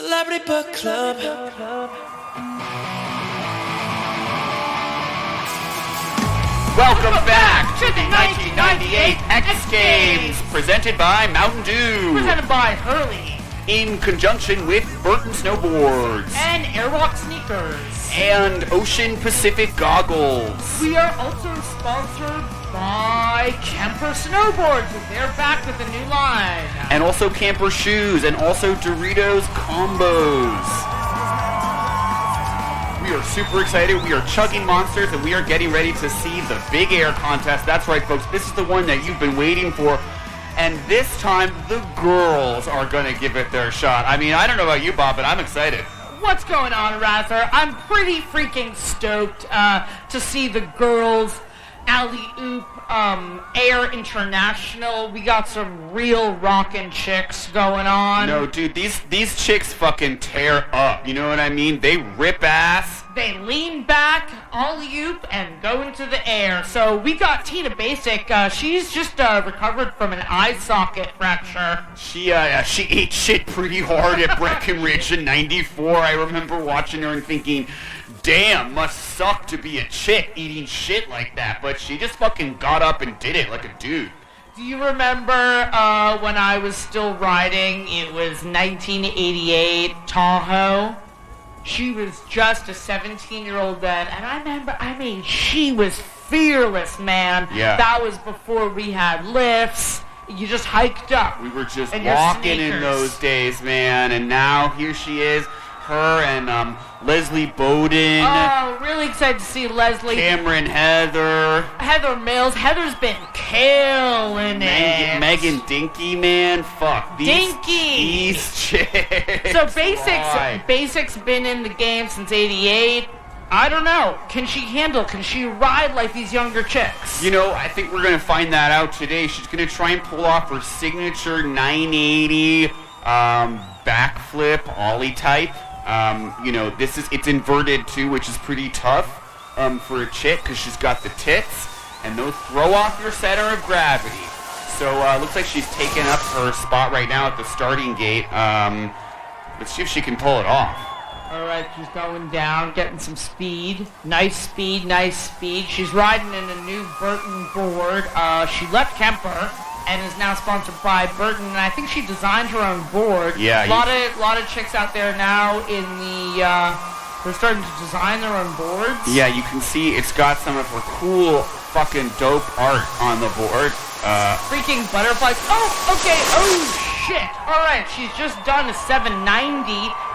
Celebrity Book Club. Welcome back to the 1998 X Games, presented by Mountain Dew. Presented by Hurley. In conjunction with Burton Snowboards. And Airwalk Sneakers. And Ocean Pacific Goggles. We are also sponsored by Kemper Snowboards. They're back with a new line. And also Camper Shoes, and also Doritos Combos. We are super excited. We are chugging monsters, and we are getting ready to see the Big Air Contest. That's right, folks. This is the one that you've been waiting for. And this time, the girls are going to give it their shot. I mean, I don't know about you, Bob, but I'm excited. What's going on, Rather? I'm pretty freaking stoked to see the girls alley-oop Air International. We got some real rockin' chicks going on. No, dude, these chicks fucking tear up. You know what I mean? They rip ass. They lean back, alley-oop, and go into the air. So we got Tina Basich. She's just recovered from an eye socket fracture. She ate shit pretty hard at Breckenridge in '94. I remember watching her and thinking, damn, must suck to be a chick eating shit like that. But she just fucking got up and did it like a dude. Do you remember when I was still riding? It was 1988 Tahoe. She was just a 17-year-old then, and I mean, she was fearless, man. Yeah. That was before we had lifts. You just hiked up. We were just walking in those days, man, and now here she is, her and Leslie Bowden. Oh, really excited to see Leslie. Cameron Heather. Heather Mills. Heather's been killing it. Megan Dinky, man. Fuck. These chicks. So Basic's been in the game since 88. I don't know. Can she ride like these younger chicks? You know, I think we're going to find that out today. She's going to try and pull off her signature 980 backflip ollie type. You know, it's inverted too, which is pretty tough for a chick because she's got the tits, and those throw off your center of gravity. So looks like she's taking up her spot right now at the starting gate. Let's see if she can pull it off. All right, she's going down, getting some speed. Nice speed. She's riding in a new Burton board. She left Kemper and is now sponsored by Burton, and I think she designed her own board. Yeah. A lot of chicks out there now in the they're starting to design their own boards. Yeah, you can see it's got some of her cool fucking dope art on the board. Freaking butterflies. Oh, okay. Oh shit. All right, she's just done a 790,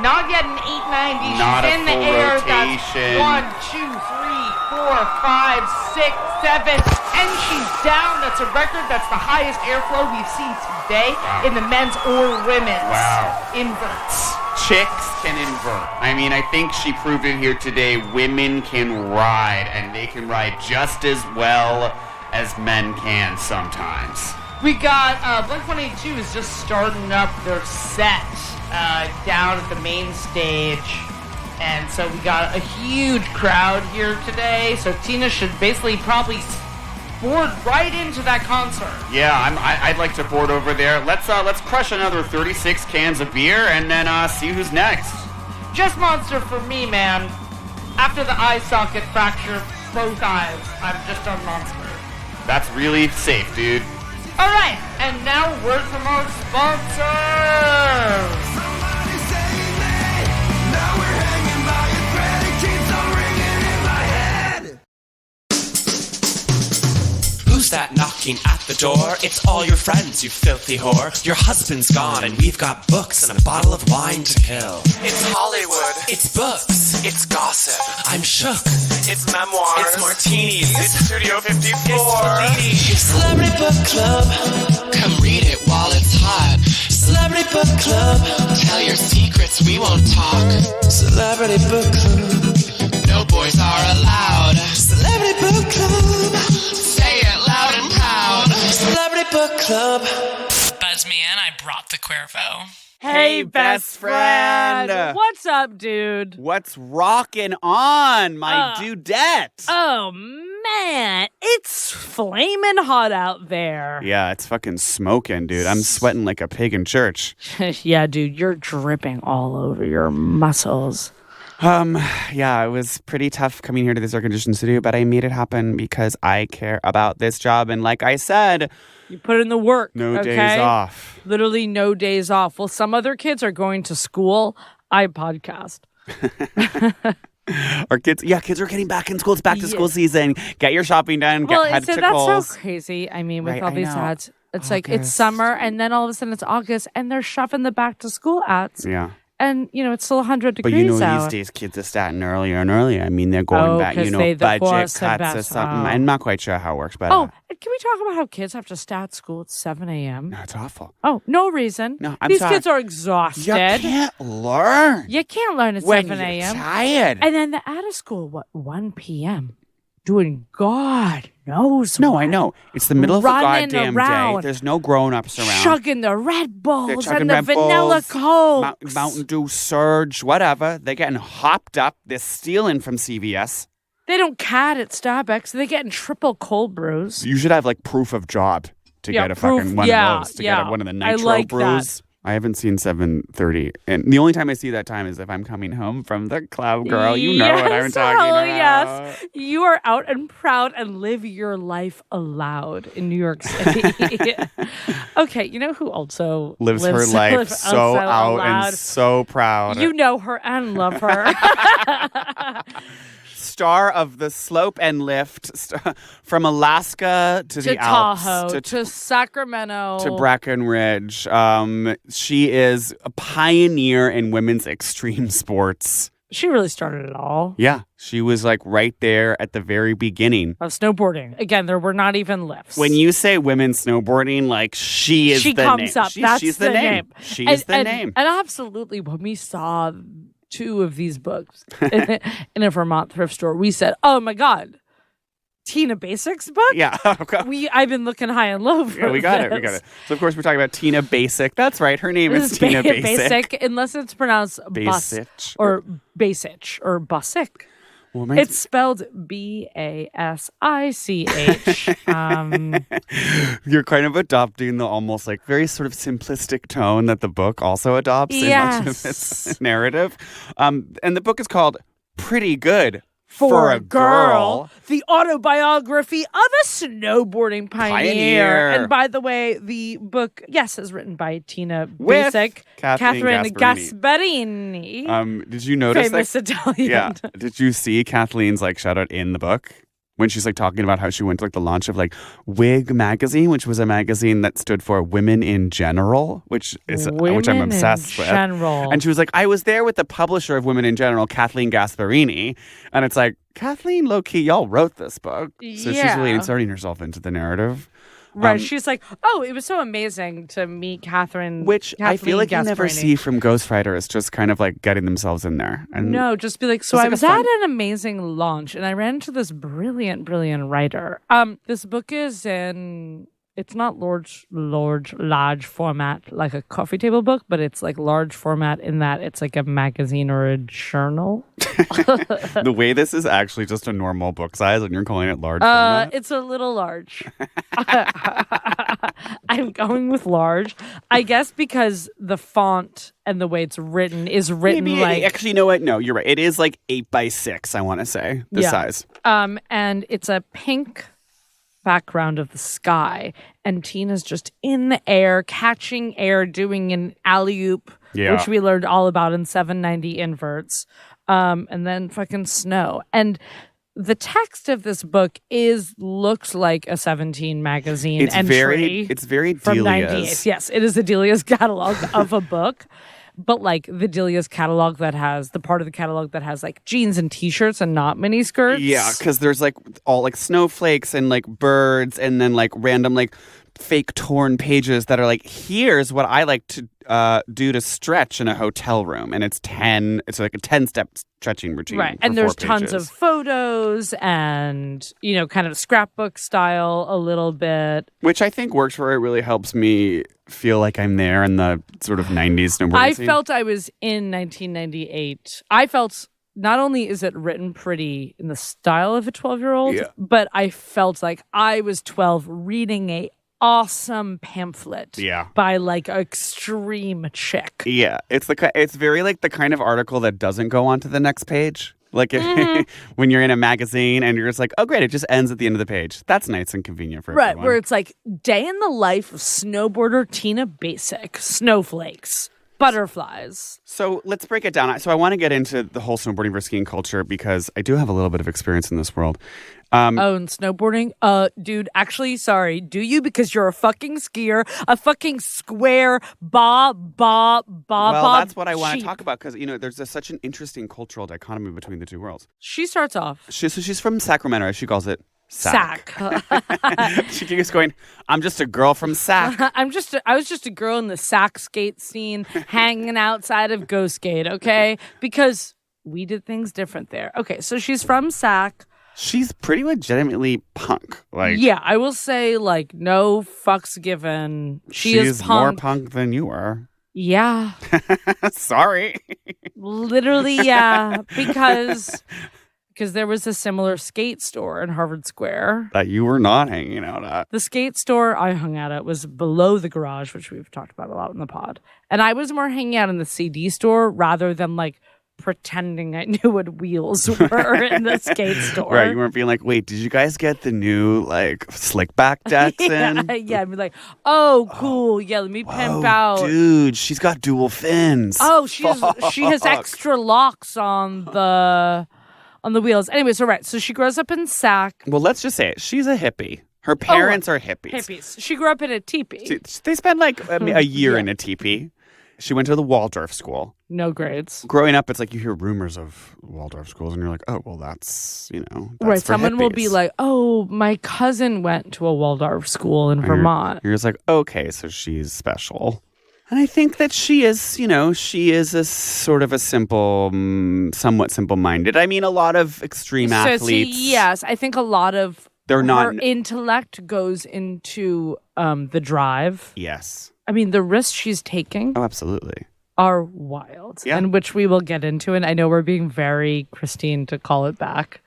not yet an 890. Not she's a in the full air. rotation. That's 1, 2, 3, 4, 5, 6, 7, and she's down. That's a record. That's the highest airflow we've seen today in the men's or women's. Wow. Inverts. Chicks can invert. I mean, I think she proved it here today. Women can ride, and they can ride just as well as men can sometimes. We got Blink-182 is just starting up their set down at the main stage, and so we got a huge crowd here today. So Tina should basically probably board right into that concert. Yeah, I'd like to board over there. Let's crush another 36 cans of beer and then see who's next. Just monster for me, man. After the eye socket fracture, both eyes, I'm just on monster. That's really safe, dude. All right, and now word from our sponsors. Somebody save me. Now we're hanging by a thread. It keeps on ringing in my head. Who's that knocking at the door? It's all your friends, you filthy whore. Your husband's gone and we've got books and a bottle of wine to kill. It's Hollywood. It's books. It's gossip. I'm shook. It's memoirs. It's martinis. It's Studio 54. It's Fellini. Celebrity Book Club. Come read it while it's hot. Celebrity Book Club. Tell your secrets, we won't talk. Celebrity Book Club. No boys are allowed. Celebrity Book Club. Say it loud and proud. Celebrity Book Club. Buzz me in, I brought the Cuervo. Hey, best friend. What's up, dude? What's rockin' on, my dudette? Oh, man, it's flaming hot out there. Yeah, it's fucking smoking, dude. I'm sweating like a pig in church. Yeah, dude, you're dripping all over your muscles. Yeah, it was pretty tough coming here to this air-conditioned studio, but I made it happen because I care about this job. And like I said, you put in the work. no days off. Literally no days off. Well, some other kids are going to school. I podcast. Our kids are getting back in school. It's back to school season. Get your shopping done. Head to that's Kohl's. so crazy. I mean, with Right, all I these know. ads, it's like it's summer, and then all of a sudden it's August, and they're shoving the back to school ads. Yeah. And, it's still 100 But degrees out. these days kids are starting earlier and earlier. I mean, they're going back, 'cause the budget force cuts or invest- something. oh. I'm not quite sure how it works, but Oh, and can we talk about how kids have to start school at 7 a.m.? no, it's awful. Oh, no reason. No, I'm These sorry. kids are exhausted. You can't learn You can't learn at when 7 you're a.m. tired. And then they're out of school, 1 p.m. doing God knows No, what. I know. It's the middle of the Running goddamn around. day. There's no grown-ups around. Chugging the Red They're Bulls chugging and the Red Vanilla Bulls, Coke. Mountain Dew, Surge, whatever. They're getting hopped up. They're stealing from CVS. They don't cat at Starbucks. They're getting triple cold brews. You should have like proof of job to Yeah, get a proof- fucking one yeah, of those. To yeah. get one of the I nitro like brews. that. I haven't seen 7:30, and the only time I see that time is if I'm coming home from the club, girl. You know what I'm Yes, talking oh, about. Yes, you are out and proud and live your life aloud in New York City. Okay, you know who also Lives her life lives so also out aloud? and so proud. You know her and love her. Star of the slope and lift from Alaska to to the Tahoe, Alps to Sacramento, to Breckenridge. She is a pioneer in women's extreme sports. She really started it all. Yeah, she was like right there at the very beginning. Of snowboarding. Again, there were not even lifts. When you say women snowboarding, like she is she the comes name. up, that's she's the name. She's the and, name. And absolutely, when we saw 2 of these books in a Vermont thrift store, we said, "Oh my God, Tina Basich's book." Yeah, I've been looking high and low for we got this. it. We got it. So of course we're talking about Tina Basich. That's right. Her name is Tina Basich. Basic, unless it's pronounced Basich. or Basich or Basic. Well, It's spelled Basich. You're kind of adopting the almost like very sort of simplistic tone that the book also adopts in much of its narrative. And the book is called Pretty Good for a Girl. The autobiography of a snowboarding pioneer. And by the way, the book, yes, is written by Tina With Basich, Catherine Gasparini. Did you notice Famous Italian. Yeah. Did you see Kathleen's like shout out in the book? When she's like talking about how she went to like the launch of like Wig magazine, which was a magazine that stood for Women in General, which I'm Women obsessed in with. General. And she was like, I was there with the publisher of Women in General, Kathleen Gasparini. And it's like, Kathleen, low key, y'all wrote this book. So she's really Yeah. inserting herself into the narrative. Right. She's like, oh, it was so amazing to meet Catherine. Which I feel like you never Gasparini. see from ghostwriters, just kind of like getting themselves in there. And No, just be like, so It's I like a was fun- at an amazing launch and I ran into this brilliant writer. This book is it's not large format like a coffee table book, but it's like large format in that it's like a magazine or a journal. the way this is actually just a normal book size and you're calling it large format. It's a little large. I'm going with large, I guess, because the font and the way it's written is written Maybe, like. actually, you know what? No, you're right. It is like 8x6, I want to say, the size. And it's a pink background of the sky, and Tina's just in the air, catching air, doing an alley-oop, which we learned all about in 790 inverts, and then fucking snow. And the text of this book looks like a 17 magazine It's entry. very from Delia's. 98. Yes, it is the Delia's catalog of a book. But like the Delia's catalog that has the part of the catalog that has like jeans and t-shirts and not mini skirts. Yeah, because there's like all like snowflakes and like birds and then like random like fake torn pages that are like, here's what I like to do to stretch in a hotel room. And it's like a 10-step stretching routine. Right. for And there's 4 tons pages. of photos and, kind of scrapbook style a little bit. Which I think works for it, really helps me feel like I'm there in the sort of 90s snowboarding I scene. felt I was in 1998. I felt not only is it written pretty in the style of a 12-year-old, but I felt like I was 12 reading a awesome pamphlet by like an extreme chick. Yeah, it's very like the kind of article that doesn't go on to the next page. Like when you're in a magazine and you're just like, oh, great, it just ends at the end of the page. That's nice and convenient for everyone. Right, where it's like, day in the life of snowboarder Tina Basich, snowflakes, butterflies. So let's break it down. So I want to get into the whole snowboarding versus skiing culture because I do have a little bit of experience in this world. And snowboarding? Dude, actually, sorry. Do you? Because you're a fucking skier, a fucking square, Well, that's what I want to sheep. talk about because, there's such an interesting cultural dichotomy between the two worlds. She starts off. She's from Sacramento, as she calls it. Sac. Sac. She keeps going, I'm just a girl from Sac. I was just a girl in the Sac skate scene hanging outside of Go Skate, okay? Because we did things different there. Okay, so she's from Sac. She's pretty legitimately punk. Yeah, I will say, like, no fucks given. She's punk. More punk than you are. Yeah. Sorry. Literally, yeah. Because there was a similar skate store in Harvard Square. That you were not hanging out at. The skate store I hung out at was below the garage, which we've talked about a lot in the pod. And I was more hanging out in the CD store rather than, like, pretending I knew what wheels were in the skate store. Right, you weren't being like, wait, did you guys get the new, like, slick back decks in? Yeah, I'd be like, oh, cool. Yeah, let me pimp out. Dude, she's got dual fins. Oh, she has extra locks on the wheels. Anyway, so she grows up in Sac. Well, let's just say it. She's a hippie. Her parents are hippies. Hippies. She grew up in a teepee. They spent like a year in a teepee. She went to the Waldorf school. No grades. Growing up, it's like you hear rumors of Waldorf schools and you're like, oh, well, that's right. for Someone will be hippies. like, oh, my cousin went to a Waldorf school in Vermont. You're just like, okay, so she's special. And I think that she is a sort of a simple, somewhat simple-minded. I mean, a lot of extreme athletes. Yes, I think a lot of her intellect goes into the drive. Yes. I mean, the risks she's taking. Oh, absolutely. Are wild. Yeah. And which we will get into. And I know we're being very Christine to call it back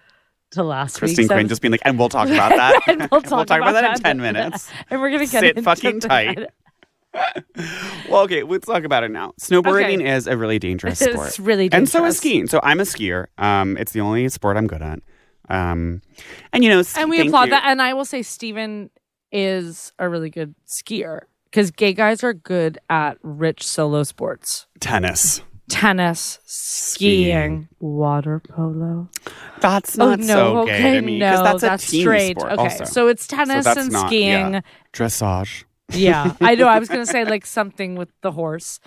to last week. Christine Quinn just being like, and we'll talk about that. And we'll talk about that in 10 minutes. And we're going to get Sit into fucking tight. Well, okay, let's talk about it now. Snowboarding is a really dangerous sport. It's really dangerous. And so is skiing. So I'm a skier. It's the only sport I'm good at. And we applaud that. And I will say Steven is a really good skier. Because gay guys are good at rich solo sports. Tennis, skiing, water polo. That's not so gay to me. Because that's a team straight. sport Okay, also. so it's tennis and skiing. Yeah. Dressage. Yeah, I know. I was going to say like something with the horse.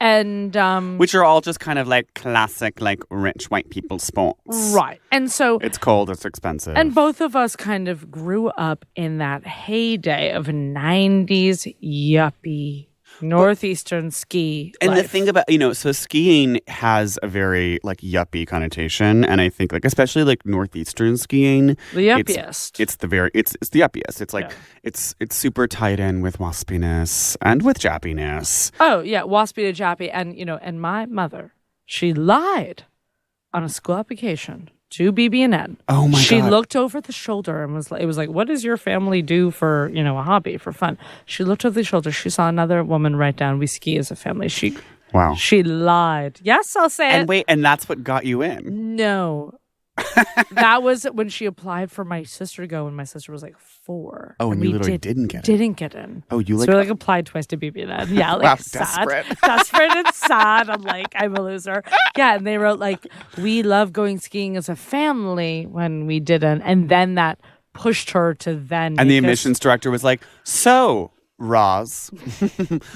And which are all just kind of like classic, like rich white people sports. Right. And so it's cold, it's expensive. And both of us kind of grew up in that heyday of 90s yuppie northeastern ski and life. the thing about so skiing has a very like yuppie connotation, and I think like especially like northeastern skiing, the yuppiest. It's the yuppiest. It's like it's super tied in with waspiness and with jappiness. Oh yeah, waspy to jappy, and and my mother, she lied on a school application to BB&N. Oh my God. She looked over the shoulder and was like, what does your family do for, a hobby, for fun? She looked over the shoulder. She saw another woman write down, we ski as a family. She lied. Yes, I'll say and it. Wait, and that's what got you in? No. That was when she applied for my sister to go when my sister was like 4. Oh, and you literally didn't get in. Didn't get in. Oh, you so we applied twice to BB&N. Yeah, like wow, sad. desperate. Desperate and sad. I'm like, I'm a loser. Yeah, and they wrote like, we love going skiing as a family when we didn't. And then that pushed her to then. And the admissions director was like, so, Roz.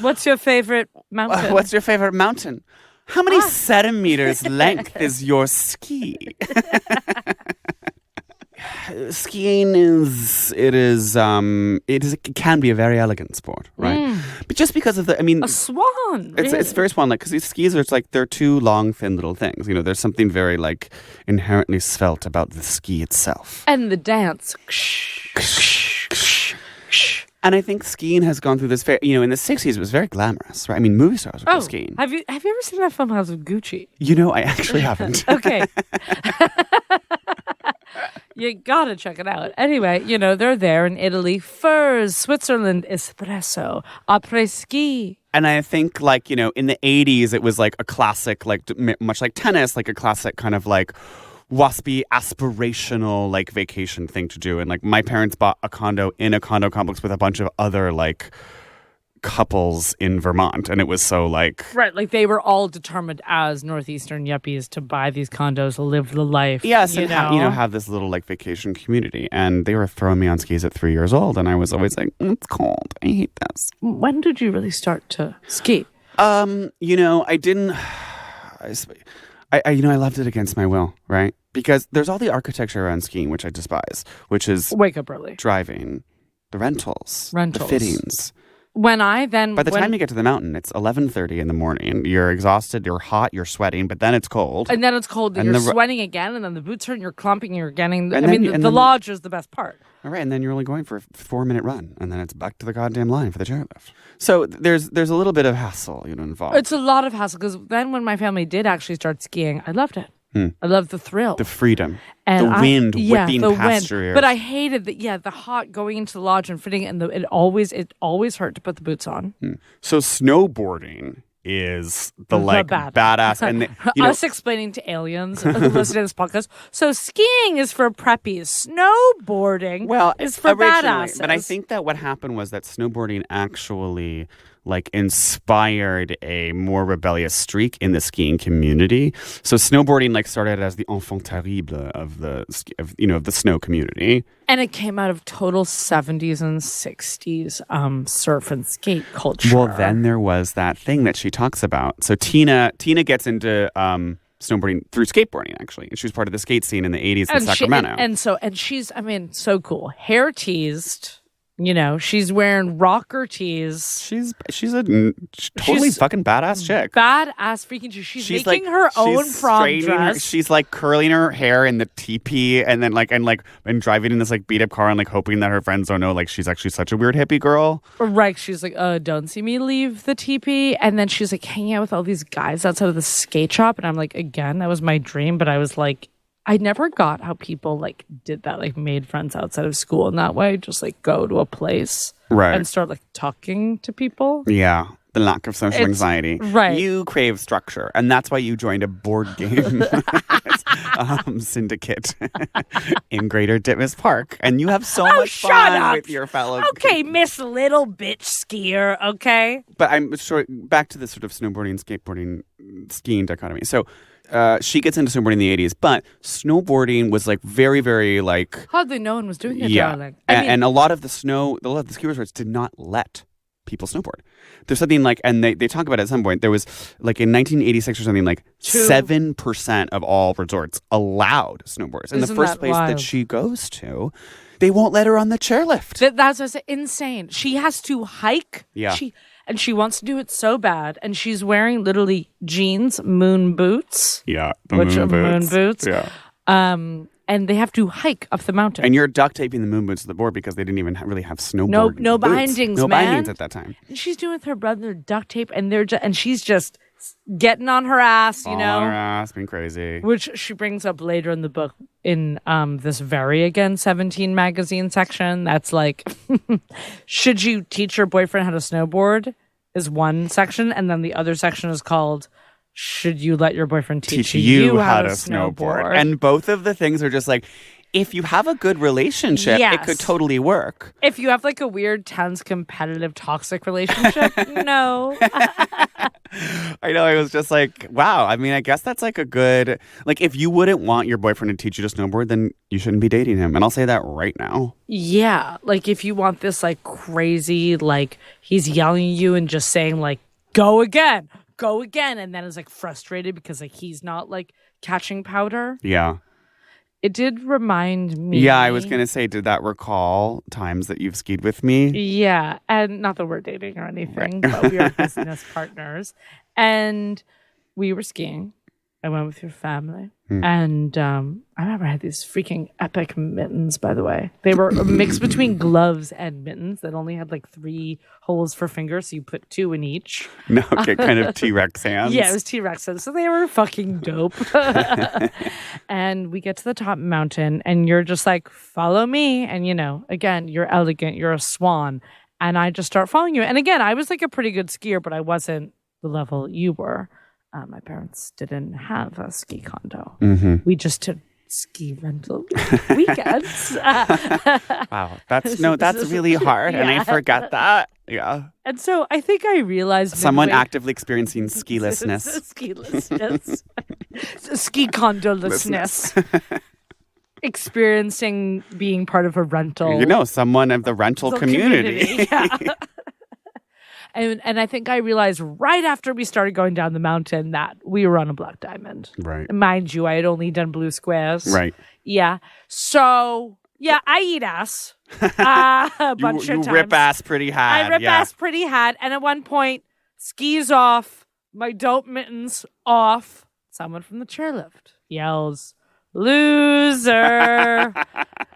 What's your favorite mountain? What's your favorite mountain? How many centimeters length is your ski? Skiing it can be a very elegant sport, right? But just because of a swan. It's very swan like because these skis are they're two long thin little things. There's something very like inherently svelte about the ski itself and the dance. And I think skiing has gone through this, in the 60s, it was very glamorous, right? I mean, movie stars would go skiing. Have you ever seen that film House of Gucci? I actually haven't. Okay. You gotta check it out. Anyway, they're there in Italy. Furs, Switzerland, espresso, après ski. And I think, in the 80s, it was like a classic, much like tennis, like a classic kind of like waspy, aspirational, like vacation thing to do. And like my parents bought a condo in a condo complex with a bunch of other like couples in Vermont, and it was so like like they were all determined as northeastern yuppies to buy these condos, live the life. Yes, and have this little like vacation community. And they were throwing me on skis at 3 years old, and I was always like, it's cold, I hate this. When did you really start to ski? I didn't. I loved it against my will, right? Because there's all the architecture around skiing, which I despise, which is wake up early, driving, the rentals, the fittings. By the time you get to the mountain, it's 11:30 in the morning. You're exhausted, you're hot, you're sweating, but then it's cold. And then it's cold, and you're sweating again, and then the boots hurt, and you're clumping, and you're getting... the lodge is the best part. All right, and then you're only going for a 4-minute run, and then it's back to the goddamn line for the chairlift. So there's a little bit of hassle, involved. It's a lot of hassle, because then when my family did actually start skiing, I loved it. I loved the thrill. The freedom. And the wind whipping past your ears. But I hated the hot going into the lodge and fitting, and it always hurt to put the boots on. So snowboarding is the badass. And us explaining to aliens who listen to this podcast. So skiing is for preppies. Snowboarding is for badasses. But I think that what happened was that snowboarding actually inspired a more rebellious streak in the skiing community. So snowboarding started as the enfant terrible of the snow community. And it came out of total 70s and 60s surf and skate culture. Well, then there was that thing that she talks about. So Tina gets into snowboarding through skateboarding, actually. And she was part of the skate scene in the 80s in Sacramento. And she's, so cool. Hair teased. She's wearing rocker tees. She's a totally fucking badass chick. Badass freaking chick. She's making her own prom dress. She's curling her hair in the teepee and then and driving in this beat up car and hoping that her friends don't know she's actually such a weird hippie girl. Right. She's don't see me leave the teepee. And then she's hanging out with all these guys outside of the skate shop. And I'm again, that was my dream. But I was I never got how people did that, made friends outside of school in that way. Just go to a place and start talking to people. Yeah, the lack of social anxiety. Right. You crave structure, and that's why you joined a board game syndicate in Greater Ditmas Park, and you have so much fun with your fellow. Okay, Miss Little Bitch Skier. Okay. But I'm sure back to the sort of snowboarding, skateboarding, skiing dichotomy. So. She gets into snowboarding in the 80s, but snowboarding was very, very hardly no one was doing it, yeah. darling. And a lot of the ski resorts did not let people snowboard. There's something and they talk about it at some point. There was in 1986 or something 7% of all resorts allowed snowboarders. And the first place that she goes to, they won't let her on the chairlift. That's insane. She has to hike. Yeah. And she wants to do it so bad, and she's wearing literally jeans, moon boots. Yeah, moon boots. Yeah. And they have to hike up the mountain. And you're duct taping the moon boots to the board because they didn't even really have snowboard. No bindings, no man. bindings at that time. And she's doing with her brother duct tape, and she's just getting on her ass, On her ass, being crazy. Which she brings up later in the book in this Very Again 17 magazine section. That's should you teach your boyfriend how to snowboard is one section, and then the other section is called should you let your boyfriend teach you how to snowboard? And both of the things are just if you have a good relationship, it could totally work. If you have a weird, tense, competitive, toxic relationship, no. I know. I was just wow. I mean, I guess that's a good... if you wouldn't want your boyfriend to teach you to snowboard, then you shouldn't be dating him. And I'll say that right now. Yeah. If you want this, crazy, he's yelling at you and just saying, go again. And then is, frustrated because, he's not, catching powder. Yeah. It did remind me. Yeah, I was going to say, did that recall times that you've skied with me? Yeah, and not that we're dating or anything, but we are business partners. And we were skiing, I went with your family. And I remember I had these freaking epic mittens, by the way. They were a mix between gloves and mittens that only had like 3 holes for fingers, so you put 2 in each. No, okay, kind of T-Rex hands. Yeah, it was T-Rex hands. So they were fucking dope. And we get to the top mountain, and you're just like, follow me. And, you know, again, you're elegant. You're a swan. And I just start following you. And again, I was like a pretty good skier, but I wasn't the level you were. My parents didn't have a ski condo. We just did ski rental weekends. Wow, that's really hard, and I forgot that. Yeah. And so I think I realized someone actively experiencing skilessness. Skilessness. Ski condolessness. Experiencing being part of a rental. You know, someone of the rental community. Yeah. And I think I realized right after we started going down the mountain that we were on a black diamond. Right. Mind you, I had only done blue squares. Right. Yeah. So, yeah, I eat ass a bunch of times. You rip ass pretty hard. I rip ass pretty hard. And at one point, skis off, my dope mittens off. Someone from the chairlift yells, loser.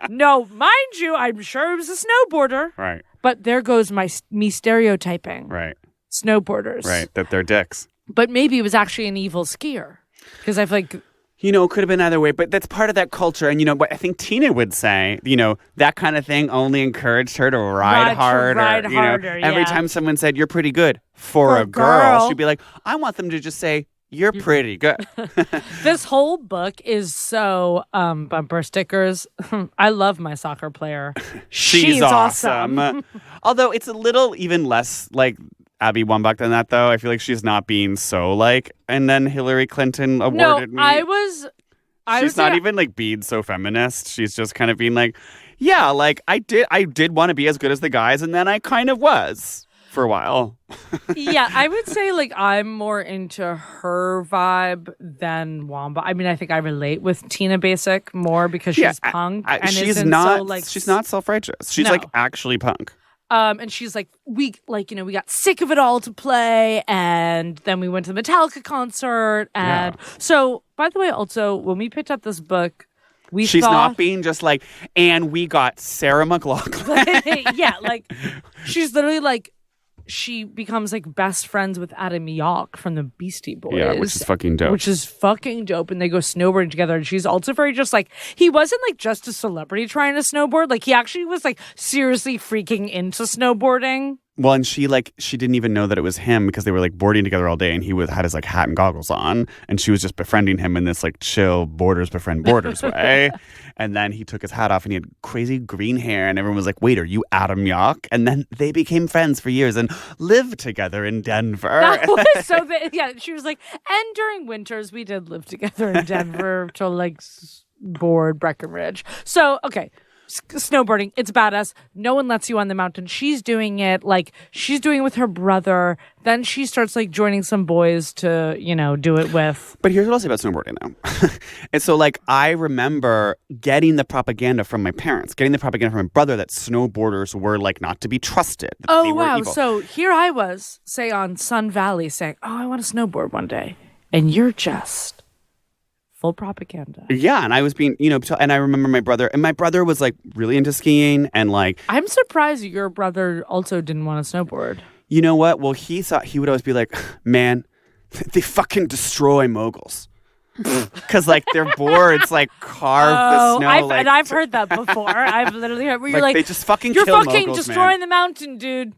No, mind you, I'm sure it was a snowboarder. Right. But there goes me stereotyping. Right. Snowboarders. Right. That they're dicks. But maybe it was actually an evil skier. Because I feel like... You know, it could have been either way, but that's part of that culture. And, you know, what I think Tina would say, you know, that kind of thing only encouraged her to ride harder. Every time someone said, you're pretty good for a girl, she'd be like, I want them to just say, you're pretty good. This whole book is so bumper stickers. I love my soccer player. She's awesome. Although it's a little even less like Abby Wambach than that, though. I feel like she's not being so like, and then Hillary Clinton awarded me. She's not even like being so feminist. She's just kind of being like, yeah, like I did want to be as good as the guys, and then I kind of was. For a while. Yeah, I would say like I'm more into her vibe than Wamba. I mean, I think I relate with Tina Basich more because she's punk. And she's not self-righteous. She's like actually punk. And she's like, we got sick of it all to play, and then we went to the Metallica concert. And so, by the way, also when we picked up this book, she's not being just like, and we got Sarah McLachlan. Yeah, like she's literally like, she becomes like best friends with Adam Yauch from the Beastie Boys. Yeah, which is fucking dope. And they go snowboarding together. And she's also very just like, he wasn't like just a celebrity trying to snowboard. Like he actually was like seriously freaking into snowboarding. Well, and she didn't even know that it was him because they were like boarding together all day, and he had his like hat and goggles on, and she was just befriending him in this like chill borders befriend borders way. And then he took his hat off and he had crazy green hair, and everyone was like, "Wait, are you Adam Yauch?" And then they became friends for years and lived together in Denver. She was like, and during winters we did live together in Denver to like board Breckenridge. So okay. Snowboarding, it's badass. No one lets you on the mountain. She's doing it with her brother. Then she starts like joining some boys to, you know, do it with. But here's what I'll say about snowboarding though. And so like I remember getting the propaganda from my parents, getting the propaganda from my brother that snowboarders were like not to be trusted. Oh they were wow. evil. So here I was, say on Sun Valley saying, oh, I want to snowboard one day. And you're just full propaganda. Yeah, and I was being, you know, and I remember my brother was like really into skiing and like. I'm surprised your brother also didn't want to snowboard. You know what? Well, he would always be like, man, they fucking destroy moguls. Because like their boards like carve the snow. And I've heard that before. I've literally heard where you're like they just fucking you're kill fucking moguls, destroying man. the mountain, dude.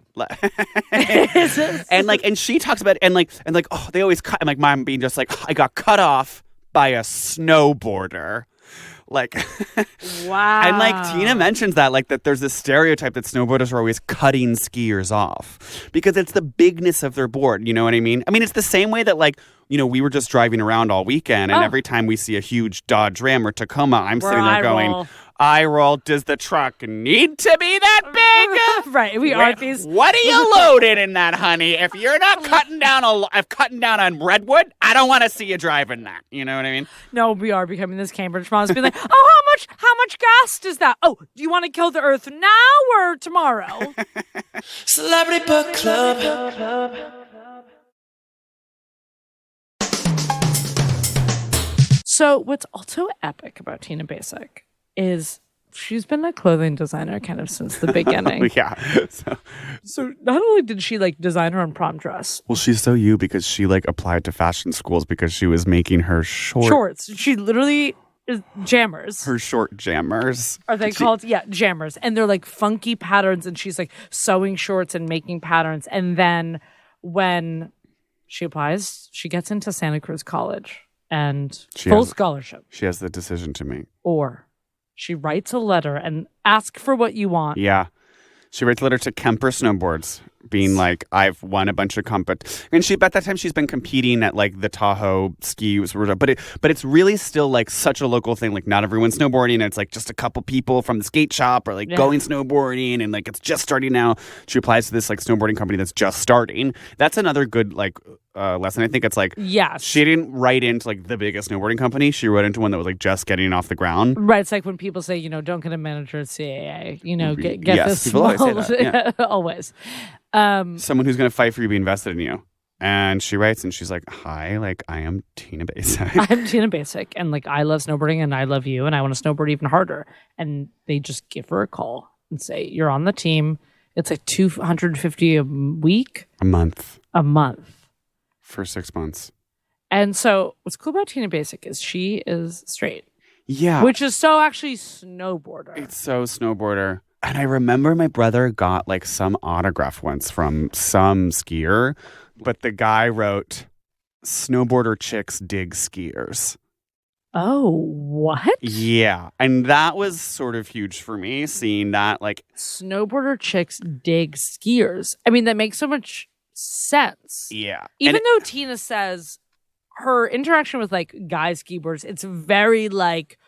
And she talks about it, and oh, they always cut. And like mom being just like, I got cut off by a snowboarder. Like, wow. And like Tina mentions that there's this stereotype that snowboarders are always cutting skiers off because it's the bigness of their board. You know what I mean? I mean, it's the same way that like, you know, we were just driving around all weekend and every time we see a huge Dodge Ram or Tacoma, I'm sitting there going, eye roll, does the truck need to be that big? Right, we are these. What are you loading in that, honey? If you're not cutting down on redwood, I don't want to see you driving that. You know what I mean? No, we are becoming this Cambridge moms being like, oh, how much gas does that? Oh, do you want to kill the earth now or tomorrow? Celebrity Book Club. So what's also epic about Tina Basich is she's been a clothing designer kind of since the beginning. Yeah. So not only did she like design her own prom dress, Well, she's so you because she like applied to fashion schools because she was making her shorts. She literally is jammers. her short jammers. Are they called? Yeah, jammers. And they're like funky patterns. And she's like sewing shorts and making patterns. And then when she applies, she gets into Santa Cruz College and full scholarship. She has the decision to make. Or she writes a letter and asks for what you want. Yeah. She writes a letter to Kemper Snowboards being like, I've won a bunch of and she, at that time, she's been competing at like the Tahoe skis, but it's really still like such a local thing. Like not everyone's snowboarding. And it's like just a couple people from the skate shop are like going snowboarding and like it's just starting now. She applies to this like snowboarding company that's just starting. That's another good like lesson. I think it's like, she didn't write into like the biggest snowboarding company. She wrote into one that was like just getting off the ground. Right. It's like when people say, you know, don't get a manager at CAA, you know, get this people always say that. Yeah. Always. Someone who's going to fight for you, be invested in you. And she writes and she's like, hi, like I am Tina Basich. I'm Tina Basich. And like, I love snowboarding and I love you and I want to snowboard even harder. And they just give her a call and say, you're on the team. It's like $250 a week. A month. For 6 months. And so what's cool about Tina Basich is she is straight. Yeah. Which is so actually snowboarder. It's so snowboarder. And I remember my brother got like some autograph once from some skier, but the guy wrote, snowboarder chicks dig skiers. Oh, what? Yeah. And that was sort of huge for me, seeing that like snowboarder chicks dig skiers. I mean, that makes so much sense. Yeah. Even though Tina says her interaction with like guy skiboarders, it's very like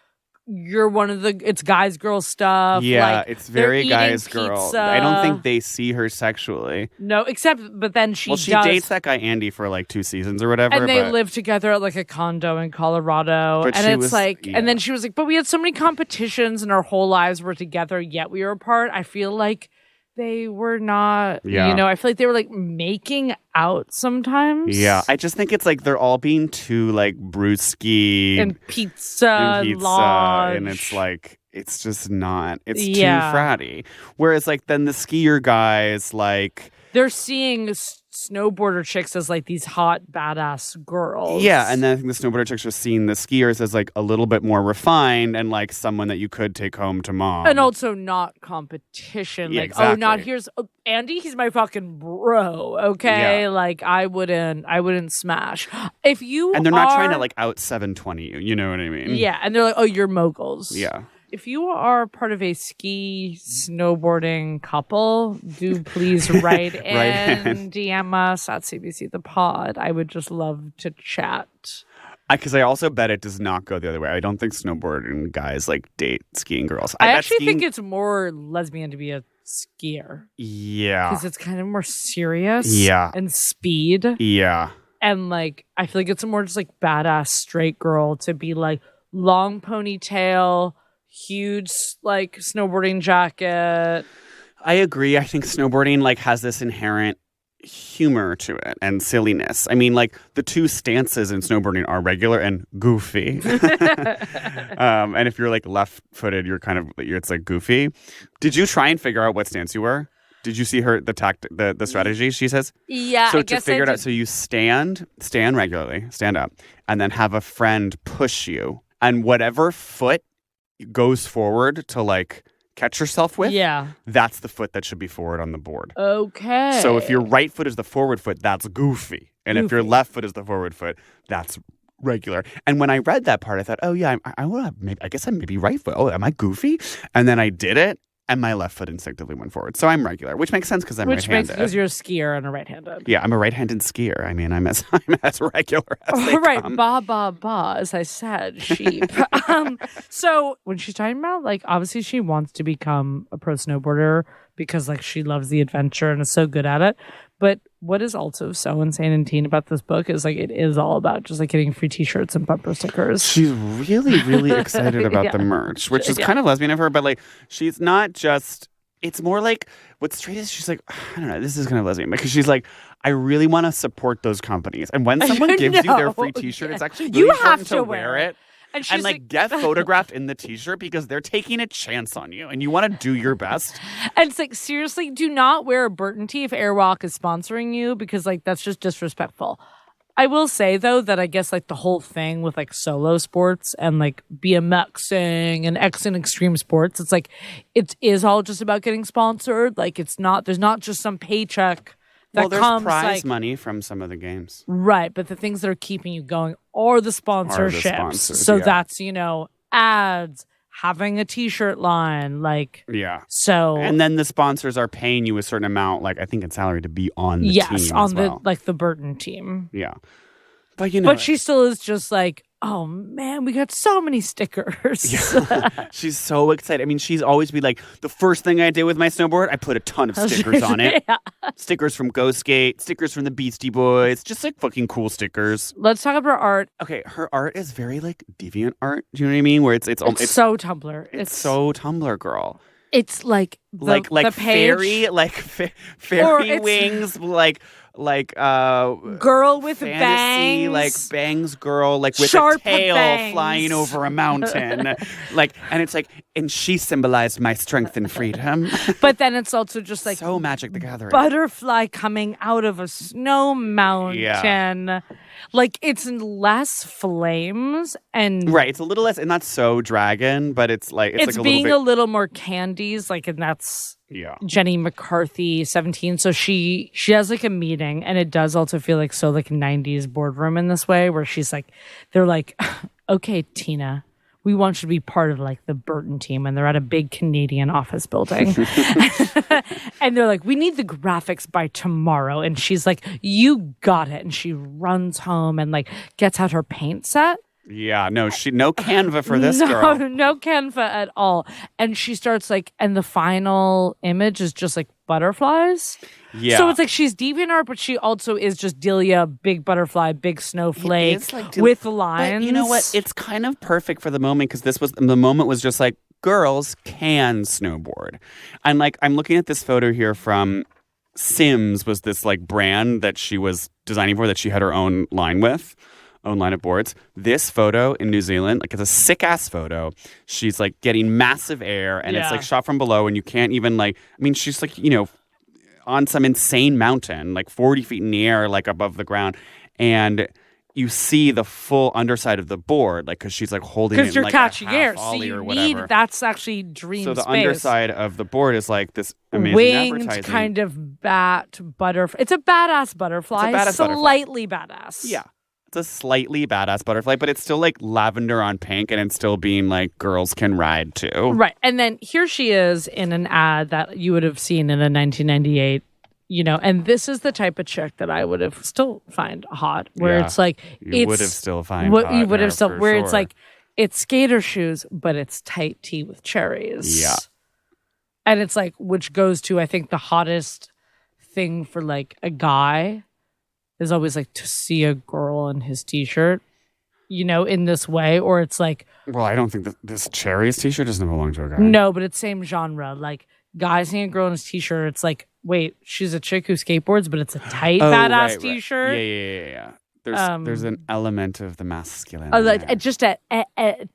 you're one of the it's guys girls stuff. Yeah, like, it's very guys pizza. girl. I don't think they see her sexually. No, except but then she dates that guy Andy for like 2 seasons or whatever. And they live together at like a condo in Colorado. But and it's like yeah. And then she was like, but we had so many competitions and our whole lives were together, yet we were apart. I feel like they were not, you know, I feel like they were like making out sometimes. Yeah, I just think it's like they're all being too like brewski and pizza and it's like it's just not. It's too fratty. Whereas like then the skier guys like they're seeing snowboarder chicks as like these hot badass girls. Yeah, and then I think the snowboarder chicks are seeing the skiers as like a little bit more refined and like someone that you could take home to mom. And also not competition. Yeah, like, exactly. oh, not here's Andy, he's my fucking bro. Okay. Yeah. Like I wouldn't smash. If you And they're not trying to like out 720 you, you know what I mean? Yeah. And they're like, oh, you're moguls. Yeah. If you are part of a ski snowboarding couple, do please write in, DM us at CBC The Pod. I would just love to chat. Because I also bet it does not go the other way. I don't think snowboarding guys like date skiing girls. I actually think it's more lesbian to be a skier. Yeah. Because it's kind of more serious. Yeah. And speed. Yeah. And like, I feel like it's a more just like badass straight girl to be like long ponytail, huge like snowboarding jacket. I agree. I think snowboarding like has this inherent humor to it and silliness. I mean, like the two stances in snowboarding are regular and goofy. And if you're like left-footed, you're kind of it's like goofy. Did you try and figure out what stance you were? Did you see her the strategy she says? Yeah. So I to guess figure it out, so you stand regularly, stand up, and then have a friend push you, and whatever foot goes forward to like catch yourself with, that's the foot that should be forward on the board. Okay. So if your right foot is the forward foot, that's goofy. And if your left foot is the forward foot, that's regular. And when I read that part, I thought, oh yeah, I guess I'm maybe right foot. Oh, am I goofy? And then I did it, and my left foot instinctively went forward. So I'm regular, which makes sense because I'm right-handed. Which makes because you're a skier and a right-handed. Yeah, I'm a right-handed skier. I mean, I'm as regular as they right, come. Ba, as I said, sheep. So when she's talking about, like, obviously she wants to become a pro snowboarder because, like, she loves the adventure and is so good at it. But what is also so insane and teen about this book is, like, it is all about just, like, getting free T-shirts and bumper stickers. She's really, really excited about the merch, which is kind of lesbian of her, but, like, she's not just... It's more like, what's straight is she's like, I don't know, this is kind of lesbian, because she's like, I really want to support those companies. And when someone gives you their free T-shirt, it's actually really important to wear it. And she's and like get photographed in the t-shirt because they're taking a chance on you and you want to do your best. And it's like, seriously, do not wear a Burton tee if Airwalk is sponsoring you because like that's just disrespectful. I will say though that I guess like the whole thing with like solo sports and like BMXing and X and extreme sports, it's like it is all just about getting sponsored. Like it's not, there's not just some paycheck that there's comes prize like money from some of the games. right, but the things that are keeping you going are the sponsorships. sponsors, so yeah. that's, you know, ads, having a t-shirt line, like Yeah. so And then the sponsors are paying you a certain amount, like I think in salary to be on the yes, team on as well. the like the Burton team. Yeah. But you know, But she still is just like, oh man, we got so many stickers. she's so excited. I mean, she's always be like, the first thing I did with my snowboard, I put a ton of stickers on it. Yeah. Stickers from Go Skate, stickers from the Beastie Boys, just like fucking cool stickers. Let's talk about art. Okay, her art is very like deviant art. Do you know what I mean? Where it's so Tumblr. It's so Tumblr girl. It's like the page, fairy Or wings, like girl with fantasy, bangs, like bangs girl, like with Sharp a tail bangs. flying over a mountain. And she symbolized my strength and freedom. But then it's also just like so Magic the Gathering. butterfly coming out of a snow mountain. Yeah. Like it's less flames and Right, it's a little less, and not so dragon, but it's like it's like being a a little little more candies, like, and that's bit, yeah. Jenny McCarthy, 17. So she has like a meeting, and it does also feel like so like 90s boardroom in this way, where she's like, they're like, okay, Tina, we want you to be part of like the Burton team, and they're at a big Canadian office building. And they're like, we need the graphics by tomorrow. And she's like, you got it. And she runs home and like gets out her paint set. Yeah, no Canva for this girl. No Canva at all. And she starts like, and the final image is just like butterflies. Yeah. So it's like she's deviant art, but she also is just Delia, big butterfly, big snowflake It is like with lines. But you know what? It's kind of perfect for the moment because the moment was just like girls can snowboard. And like I'm looking at this photo here from Sims, was this like brand that she was designing for that she had her own line of boards. This photo in New Zealand, like it's a sick ass photo. She's like getting massive air and it's like shot from below and you can't even like, I mean, she's like, you know, on some insane mountain, like 40 feet in the air, like above the ground. And you see the full underside of the board, like, because she's like holding it because you're like catching a half air. So ollie you or need, whatever. that's actually dream So the space. underside of the board is like this amazing winged advertising. kind of bat butterfly. It's a badass butterfly. It's a badass slightly badass. Yeah. It's a slightly badass butterfly, but it's still like lavender on pink and it's still being like girls can ride too. Right. And then here she is in an ad that you would have seen in a 1998, you know, and this is the type of chick that I would have still find hot, where Yeah. it's like, You would have still find what hot you would there have still, for where it's sure. like, it's skater shoes, but it's tight tee with cherries. Yeah. And it's like, which goes to, I think, the hottest thing for like a guy is always like to see a girl in his t-shirt, you know, in this way, or it's like, Well, I don't think that this cherries t-shirt doesn't belong to a guy. no, but it's same genre. Like guy seeing a girl in his t-shirt, it's like, wait, she's a chick who skateboards, but it's a tight badass right. t-shirt. Yeah. There's an element of the masculine. Oh, like there. just a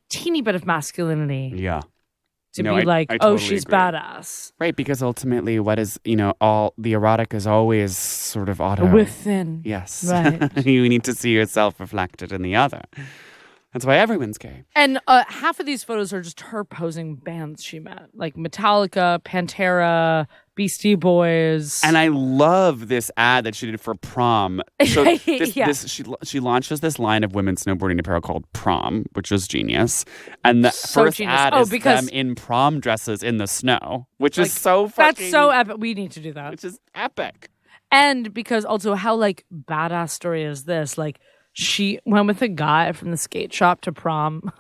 teeny bit of masculinity Yeah. to No, be I like, totally oh, she's agree. badass Right, because ultimately what is, you know, all the erotic is always sort of auto. within. Yes. Right. You need to see yourself reflected in the other. That's why everyone's gay. And half of these photos are just her posing bands she met, like Metallica, Pantera, Beastie Boys. And I love this ad that she did for prom. So Yeah. she launches this line of women's snowboarding apparel called Prom, which is genius. And the So first genius. ad Oh, is because- them in prom dresses in the snow, which Like, is so fucking... that's so epic. We need to do that. Which is epic. And because also how like badass story is this? Like she went with a guy from the skate shop to prom.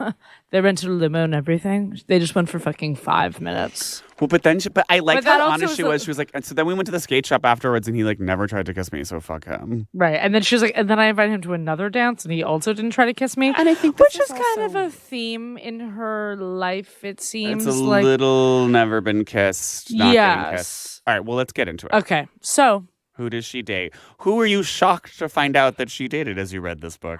They rented a limo and everything. They just went for fucking 5 minutes. Well, but I like But that how also honest is she was. She was like, and so then we went to the skate shop afterwards, and he like never tried to kiss me, so fuck him. Right. And then she was like, and then I invited him to another dance and he also didn't try to kiss me. And I think which this is is kind of also- a theme in her life, it seems. It's a like little never been kissed, not getting kissed. Yes. All right, well, let's get into it. Okay. So Who does she date? Who were you shocked to find out that she dated as you read this book?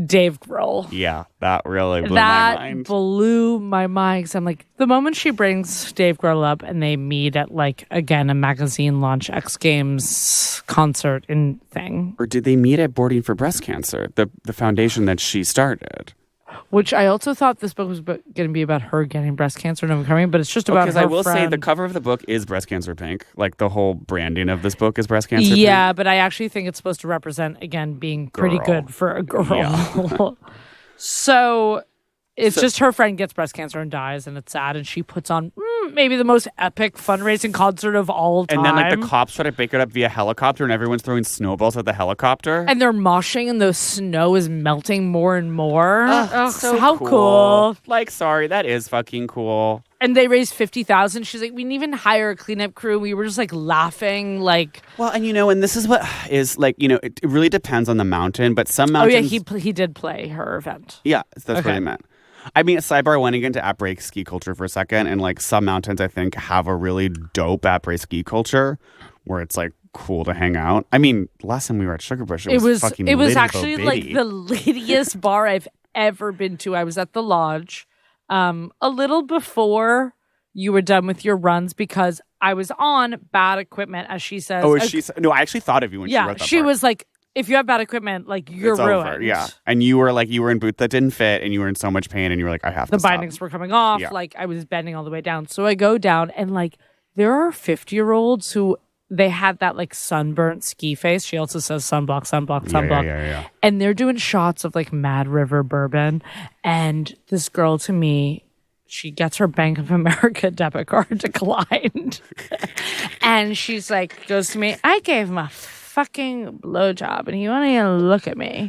Dave Grohl. Yeah, that really blew that my mind. blew my mind. 'Cause I'm like, the moment she brings Dave Grohl up and they meet at like, again, a magazine launch X Games concert in thing. Or did they meet at Boarding for Breast Cancer, the foundation that she started? Which I also thought this book was going to be about her getting breast cancer and overcoming, but it's just about her Because I will say friend. the cover of the book is breast cancer pink. Like the whole branding of this book is breast cancer pink. Yeah, but I actually think it's supposed to represent, again, being pretty Girl. good for a girl. Yeah. So it's just her friend gets breast cancer and dies, and it's sad, and she puts on maybe the most epic fundraising concert of all time. And then like the cops try to break it up via helicopter and everyone's throwing snowballs at the helicopter. And they're moshing and the snow is melting more and more. So how cool. Like, sorry, that is fucking cool. And they raised $50,000. She's like, we didn't even hire a cleanup crew. We were just like laughing, like. Well, and and this is what is like, it really depends on the mountain, but some mountains. Oh yeah, he did play her event. Yeah, that's what I meant. I mean, sidebar, went into après ski culture for a second, and like some mountains, I think, have a really dope après ski culture where it's like cool to hang out. I mean, last time we were at Sugarbush, it was fucking It was litty actually bo like bitty. the littiest bar I've ever been to. I was at the lodge a little before you were done with your runs because I was on bad equipment, as she says. Oh, no, I actually thought of you when she wrote that she part. was like, if you have bad equipment, like you're It's ruined. over, yeah. And you were in boots that didn't fit, and you were in so much pain, and you were like, I have to The stop. bindings were coming off. Yeah. Like I was bending all the way down. So I go down and like there are 50-year-olds who they had that like sunburnt ski face. She also says sunblock. Yeah. And they're doing shots of like Mad River bourbon. And this girl to me, she gets her Bank of America debit card declined. And she's like, goes to me, I gave him a fucking blowjob and he won't even look at me.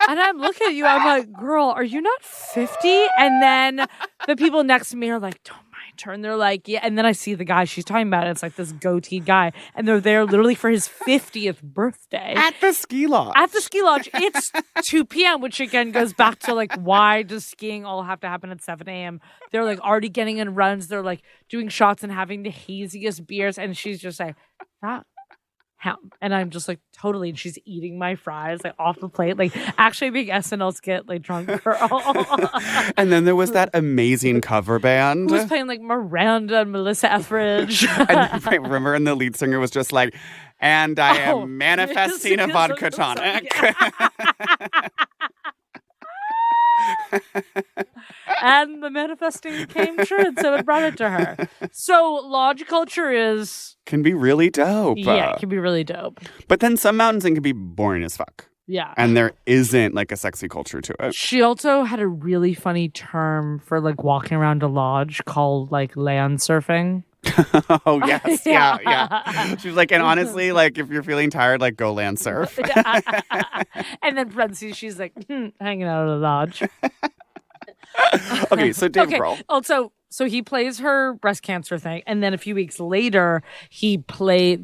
And I'm looking at you, I'm like, girl, are you not 50? And then the people next to me are like, don't mind her. And they're like, yeah. And then I see the guy she's talking about. It's like this goateed guy. And they're there literally for his 50th birthday. At the ski lodge. At the ski lodge. It's 2 p.m., which again goes back to like, why does skiing all have to happen at 7 a.m.? They're like already getting in runs. They're like doing shots and having the haziest beers. And she's just like, that. And I'm just like, totally. And she's eating my fries like off the plate, like actually being SNL skit, like drunk girl. And then there was that amazing cover band. Who was playing like Miranda and Melissa Etheridge. And remember, and the lead singer was just like, and I am manifesting a vodka tonic. And the manifesting came true, and so it brought it to her. So lodge culture can be really dope. Yeah, it can be really dope. But then some mountains can be boring as fuck. Yeah. And there isn't like a sexy culture to it. She also had a really funny term for like walking around a lodge called like land surfing. Oh, yes. Yeah. She was like, and honestly, like if you're feeling tired, like go land surf. And then parentheses, she's like, hanging out at a lodge. Okay, so Dave Grohl. Also, so he plays her breast cancer thing, and then a few weeks later, they play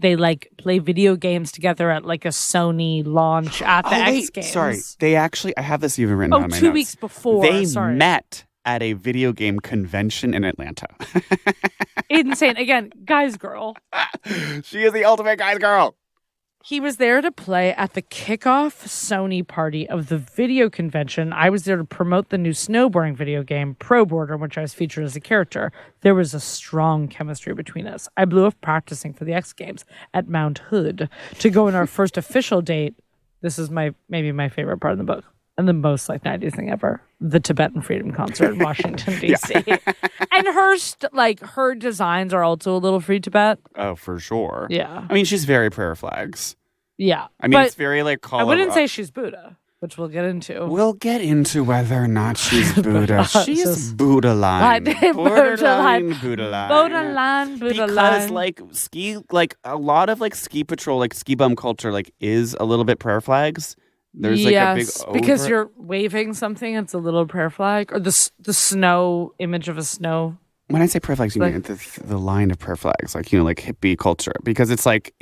video games together at like a Sony launch at the X Games. Sorry, they actually, I have this even written down in my notes. 2 weeks before. They met at a video game convention in Atlanta. Insane. Again, guy's girl. She is the ultimate guy's girl. He was there to play at the kickoff Sony party of the video convention. I was there to promote the new snowboarding video game, Pro Boarder, in which I was featured as a character. There was a strong chemistry between us. I blew off practicing for the X Games at Mount Hood to go on our first official date. This is maybe my favorite part of the book. And the most like 90s thing ever, the Tibetan Freedom Concert in Washington, D.C. And her designs are also a little free Tibet. Oh, for sure. Yeah. I mean, she's very prayer flags. Yeah. I mean, it's very like I wouldn't say she's Buddha, which we'll get into. We'll get into whether or not she's Buddha. She's Buddha-line. Borderline Buddha-line. Because like a lot of like ski patrol, like ski bum culture, like is a little bit prayer flags. There's like a big because you're waving something, it's a little prayer flag, or the snow image of a snow. When I say prayer flags, you mean the line of prayer flags, like like hippie culture, because it's like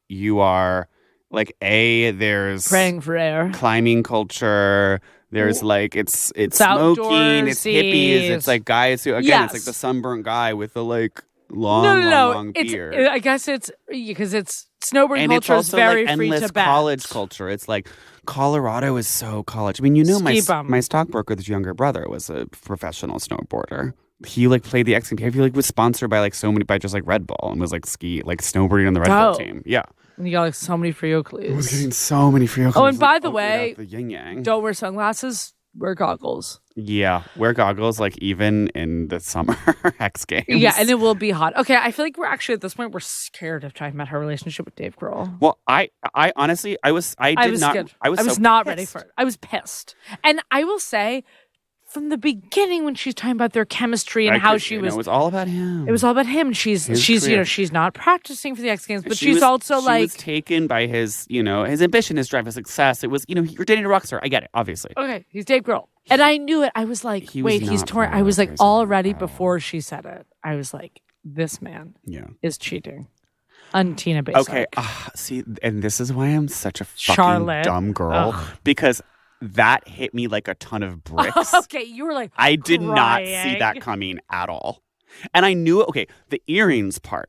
you are like there's praying for air, climbing culture. There's like it's smoking, it's hippies, it's like guys who it's like the sunburnt guy with the like long beard. I guess it's because it's snowboarding And it's culture is also very like free endless to bet. college culture. It's like Colorado is so college. I mean, you know, Ski bum. my stockbroker's younger brother was a professional snowboarder. He like played the X Games. He like was sponsored by like so many by just like Red Bull and was like snowboarding on the Red Bull team. Yeah. And you got like so many free I was Oakleys. getting so many free. Oh, and by the way, the yin yang. don't wear sunglasses, wear goggles. Yeah, wear goggles like even in the summer X Games. Yeah, and it will be hot. Okay, I feel like we're actually at this point we're scared of talking about her relationship with Dave Grohl. Well, I honestly, I was scared. I was so not pissed. ready for it. I was pissed, and I will say, from the beginning when she's talking about their chemistry and how she was, it was all about him. It was all about him. She's career. she's not practicing for the X Games, but she's also she like was taken by his his ambition, his drive, his success. It was you're dating a rock star. I get it, obviously. okay, he's Dave Grohl, and I knew it. I was like, He was wait, he's not torn. for I was like crazy already girl. before she said it. I was like, this man Yeah. is cheating on Tina Basich. Okay. See, and this is why I'm such a fucking Charlotte. dumb girl because that hit me like a ton of bricks. Okay, you were like, I did not see crying. that coming at all. And I knew it. Okay, the earrings part.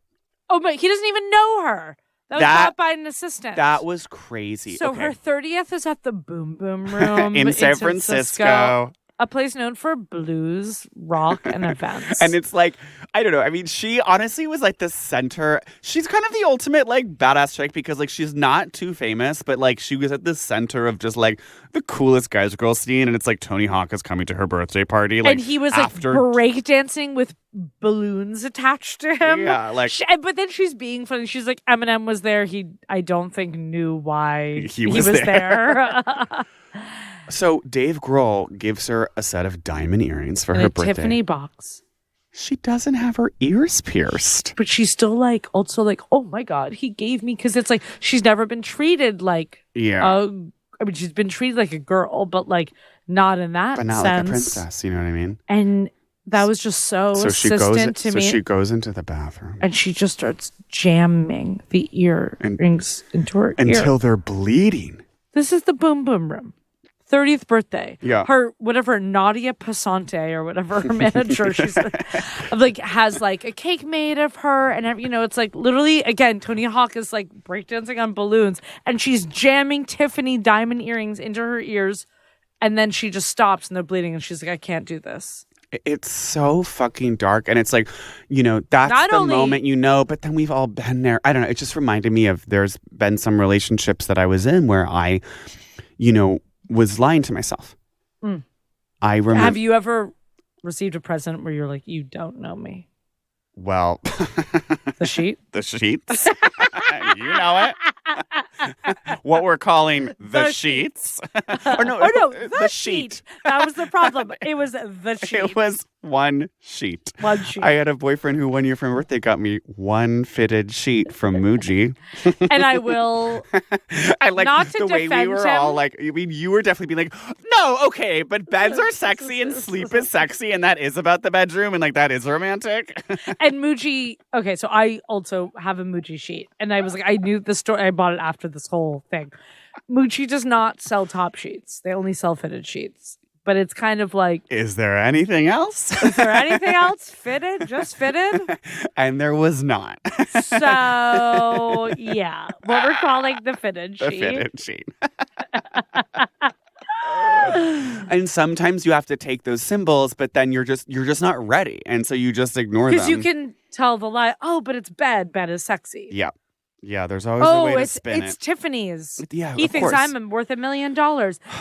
Oh, but he doesn't even know her. That was That- bought by an assistant. That was crazy. So okay. her 30th is at the Boom Boom Room in San Francisco. a place known for blues, rock, and events. And it's like, I don't know. I mean, she honestly was like the center. She's kind of the ultimate like badass chick because like she's not too famous, but like she was at the center of just like the coolest guys girl scene. And it's like Tony Hawk is coming to her birthday party. Like, and he was after... like breakdancing with balloons attached to him. Yeah, like but then she's being funny. She's like, Eminem was there. I don't think knew why he was there. there. So Dave Grohl gives her a set of diamond earrings for In her a birthday. Tiffany box. She doesn't have her ears pierced. But she's still like, also like, oh my God, he gave me, because it's like, she's never been treated like, I mean, she's been treated like a girl, but like not in that But not sense. like a princess, you know what I mean? And that was just so assistant to me. So she goes into the bathroom. And she just starts jamming the earrings into her ear. Until they're bleeding. This is the Boom Boom Room. 30th birthday. Yeah. Her, whatever, Nadia Passante or whatever, her manager, she's like, has like a cake made of her. And, it's like literally, again, Tony Hawk is like breakdancing on balloons. And she's jamming Tiffany diamond earrings into her ears. And then she just stops and they're bleeding. And she's like, I can't do this. It's so fucking dark. And it's like, that's Not the only- moment, but then we've all been there. I don't know. It just reminded me of there's been some relationships that I was in where I, was lying to myself. I remember. Have you ever received a present where you're like, you don't know me? Well, The sheet? the sheets. You know it. What we're calling the sheets. Or no, the sheet. That was the problem. It was the sheet. It was one sheet. One sheet. I had a boyfriend who 1 year for my birthday got me one fitted sheet from Muji. And I will. I like Not to the way we defend were him. all like, I mean, you were definitely being like, no, okay, but beds are sexy and sleep is sexy and that is about the bedroom and like that is romantic. And Muji. Okay, so I also have a Muji sheet. And I was like, I knew the story. I bought it after this whole thing. Muji does not sell top sheets, they only sell fitted sheets. But it's kind of like, Is there anything else? is there anything else fitted? Just fitted? And there was not. So, yeah. What we're calling the fitted The sheet. fitted sheet. And sometimes you have to take those symbols, but then you're just not ready, and so you just ignore them. Because you can tell the lie. Oh, but it's bed. Bed is sexy. Yeah. There's always a way to spin it's it. Tiffany's. Yeah, He of thinks course. I'm worth $1 million,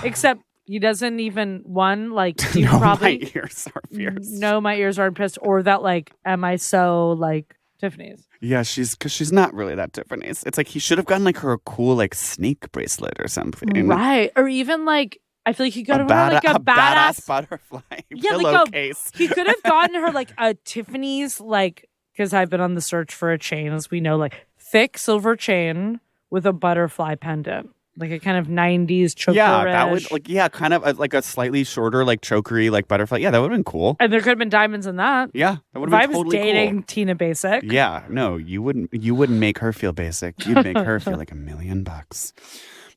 except he doesn't even you No, probably my ears are pierced. know my ears aren't pissed, or that like, am I so like Tiffany's? Yeah, because she's not really that Tiffany's. It's like he should have gotten like her a cool like snake bracelet or something. Right, or even like. I feel like he could have like a badass butterfly pillowcase. he could have gotten her like a Tiffany's, like, because I've been on the search for a chain, as we know, like thick silver chain with a butterfly pendant, like a kind of 90s choker. Yeah, that would kind of like a slightly shorter like chokery like butterfly. Yeah, that would have been cool. And there could have been diamonds in that. Yeah, that would If have been I was totally dating cool. Tina Basich. Yeah, no, you wouldn't make her feel basic. You'd make her feel like $1 million.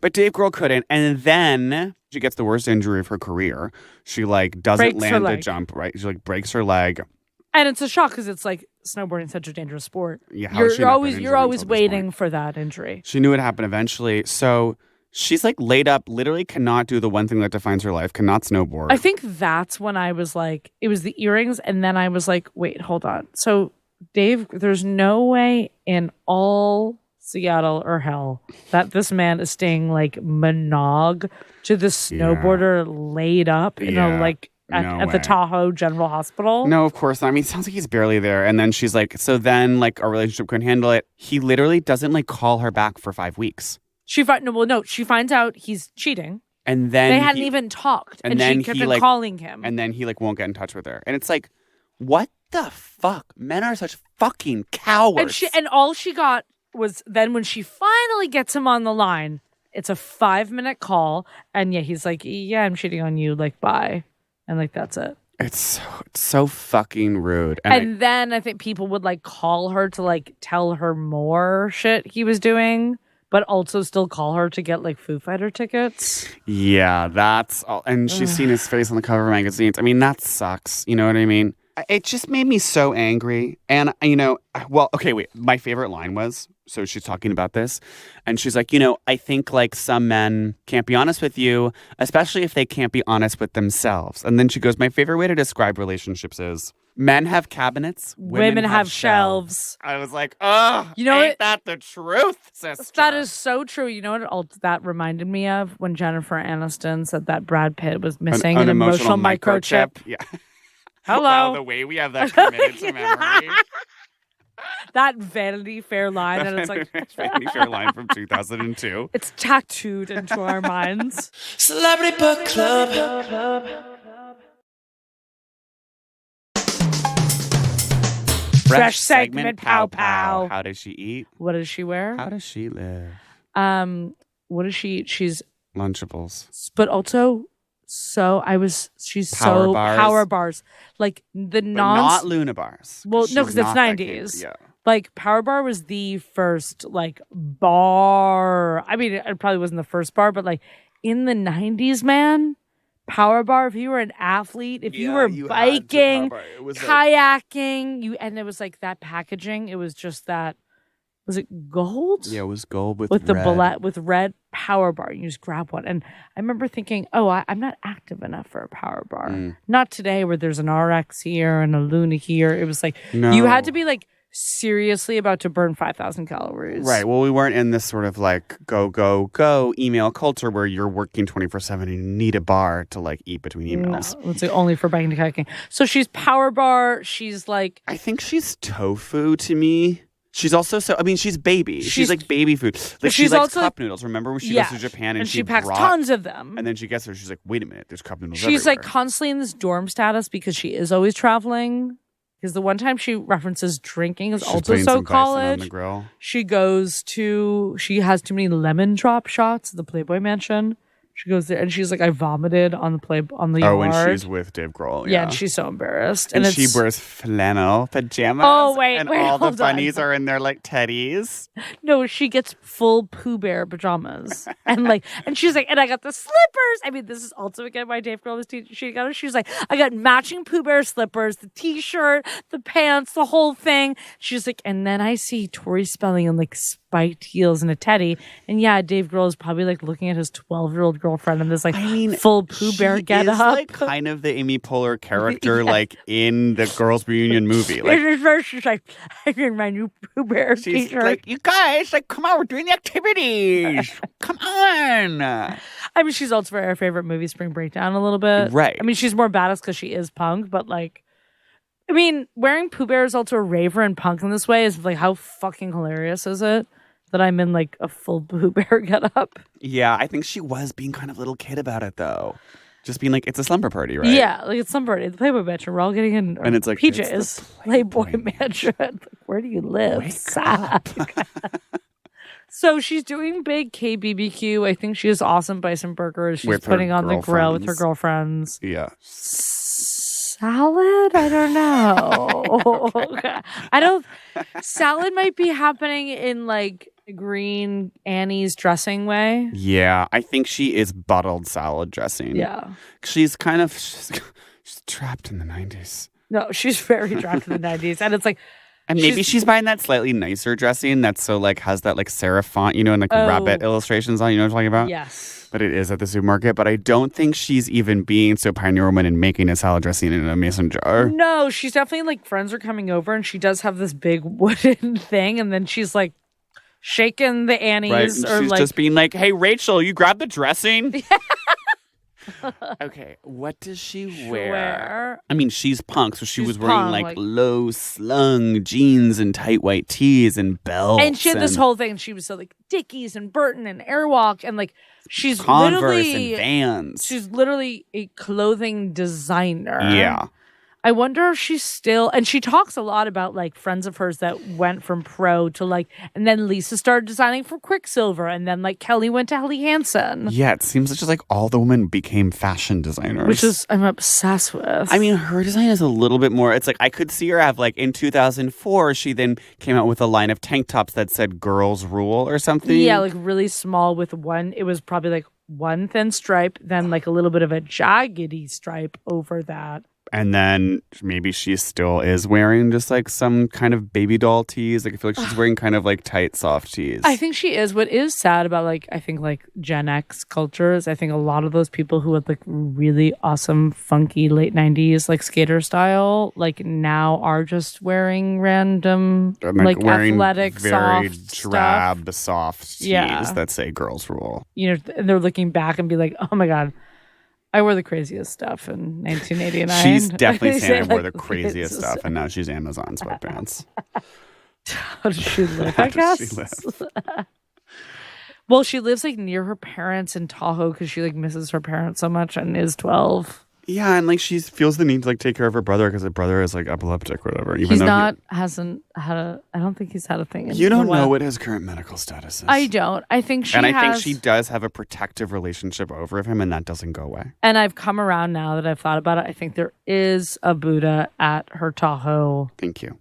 But Dave Grohl couldn't, and then she gets the worst injury of her career. She like doesn't Breaks her land the leg. jump right. She like breaks her leg. And it's a shock because it's like snowboarding such a dangerous sport. Yeah, how has she not been injured you're always until this waiting point? for that injury. She knew it happened eventually. So she's like laid up, literally cannot do the one thing that defines her life, cannot snowboard. I think that's when I was like, it was the earrings, and then I was like, wait, hold on. So Dave, there's no way in all Seattle or hell that this man is staying like monog to the snowboarder laid up in a like at the Tahoe General Hospital. No, of course not. I mean, it sounds like he's barely there. And then she's like, so then like our relationship couldn't handle it. He literally doesn't like call her back for 5 weeks. She finds out he's cheating. And then they hadn't even talked. And then she kept he, like, calling him. And then he like won't get in touch with her. And it's like, what the fuck? Men are such fucking cowards. And all she got was then when she finally gets him on the line, it's a 5-minute call. And yeah, he's like, yeah, I'm cheating on you. Like, bye. And like, that's it. It's so fucking rude. And then I think people would like call her to like tell her more shit he was doing, but also still call her to get like Foo Fighter tickets. Yeah, that's all. And she's seen his face on the cover of magazines. I mean, that sucks. You know what I mean? It just made me so angry. And, you know, well, okay, wait. My favorite line was, so she's talking about this, and she's like, you know, I think like some men can't be honest with you, especially if they can't be honest with themselves. And then she goes, my favorite way to describe relationships is men have cabinets, women have shelves. I was like, oh, you know, ain't that the truth, sister? That is so true. You know what that reminded me of? When Jennifer Aniston said that Brad Pitt was missing an emotional microchip. Yeah. Hello. Wow, the way we have that committed to memory. That Vanity Fair line. And it's like Vanity Fair line from 2002. It's tattooed into our minds. Celebrity Book Club. Fresh segment, pow pow. How does she eat? What does she wear? How does she live? What does she eat? She's Lunchables. But also she's Power so bars. power bars. Like the not Luna bars. Well, no, because it's 90s. Yeah. Like Power Bar was the first like bar. I mean, it probably wasn't the first bar, but like in the 90s, man, Power Bar, if you were an athlete, if you were biking, kayaking, and it was like that packaging, it was just that. Was it gold? Yeah, it was gold with the red. with red Power Bar. You just grab one, and I remember thinking, "Oh, I'm not active enough for a Power Bar. Not today, where there's an RX here and a Luna here. It was like you had to be like seriously about to burn 5,000 calories. Right. Well, we weren't in this sort of like go email culture where you're working 24/7 and you need a bar to like eat between emails. No, it's like only for biking and kayaking. So she's Power Bar. She's like, I think she's tofu to me. She's also she's baby. She's like baby food. Like she likes also cup noodles. Remember when she goes to Japan and she packs tons of them. And then she gets there, she's like, wait a minute, there's cup noodles She's everywhere. like constantly in this dorm status because she is always traveling. Because the one time she references drinking is also so college. On the grill. She has too many lemon drop shots at the Playboy mansion. She goes there and she's like, I vomited on the yard. When she's with Dave Grohl. Yeah, and she's so embarrassed. And she wears flannel pajamas. Oh, wait, and wait, all the hold bunnies on. are in their like teddies. No, she gets full Pooh Bear pajamas. and she's like, and I got the slippers. I mean, this is also again why Dave Grohl was cheating on her. She's like, I got matching Pooh Bear slippers, the t-shirt, the pants, the whole thing. She's like, and then I see Tori Spelling in like spiked heels and a teddy. And yeah, Dave Grohl is probably like looking at his 12-year-old girlfriend in this like full Pooh Bear get up. Like kind of the Amy Poehler character like in the Girls Reunion movie. Like, she's like, I did my new Pooh Bear she's t-shirt. like, you guys, like, come on, we're doing the activities. Come on. I mean, she's also her favorite movie, Spring Breakdown, a little bit. Right. I mean, she's more badass because she is punk, but like, I mean, wearing Pooh Bear is also a raver and punk in this way is like, how fucking hilarious is it that I'm in like a full Pooh Bear get up? Yeah, I think she was being kind of little kid about it though. Just being like, it's a slumber party, right? Yeah, like it's slumber party. The Playboy mansion. We're all getting in. And it's like, PJs. it's the Playboy mansion. Like, where do you live? Wake Sad. So she's doing big KBBQ. I think she has awesome bison burgers. She's With her putting on the grill with her girlfriends. girlfriends. Yeah. Salad? I don't know. Salad might be happening in like green Annie's dressing way. Yeah, I think she is bottled salad dressing. Yeah. She's kind of she's trapped in the 90s. No, she's very trapped in the 90s. And it's like, And maybe she's buying that slightly nicer dressing that's so like has that like serif font, you know, and like rabbit illustrations on, you know what I'm talking about? Yes. But it is at the supermarket. But I don't think she's even being so pioneer woman in making a salad dressing in a mason jar. No, she's definitely like friends are coming over and she does have this big wooden thing and then she's like shaking the annies Right. or She's like just being like, hey, Rachel, you grabbed the dressing? Okay, what does she wear? I mean, she's punk, so she was wearing like low slung jeans and tight white tees and belts. And she had this whole thing. She was so like Dickies and Burton and Airwalk and like she's Converse literally and Vans. She's literally a clothing designer. Yeah. I wonder if she's still, and she talks a lot about like friends of hers that went from pro to like, and then Lisa started designing for Quicksilver, and then like Kelly went to Helly Hansen. Yeah, it seems just like all the women became fashion designers. Which is, I'm obsessed with. I mean, her design is a little bit more, it's like I could see her have like in 2004, she then came out with a line of tank tops that said Girls Rule or something. Yeah, like really small with one, it was probably like one thin stripe, then like a little bit of a jaggedy stripe over that. And then maybe she still is wearing just like some kind of baby doll tees. Like I feel like she's wearing kind of like tight, soft tees. I think she is. What is sad about like, I think like Gen X culture is I think a lot of those people who had like really awesome, funky late 90s like skater style, like now are just wearing random like wearing athletic, very soft drab, stuff. soft tees Yeah. that say Girls Rule. You know, and they're looking back and be like, oh my God, I wore the craziest stuff in 1989. She's definitely saying I wore like, the craziest stuff, and now she's Amazon sweatpants. How does she live, How I does guess? she live? Well, she lives like near her parents in Tahoe because she like misses her parents so much and is 12. Yeah, and like she feels the need to like take care of her brother because her brother is like epileptic or whatever. Even He's though not, hasn't had a, I don't think he's had a thing. you don't know what his current medical status is. I don't. I think she and I has, think she does have a protective relationship over him, and that doesn't go away. and I've come around now that I've thought about it. I think there is a Buddha at her Tahoe Thank you.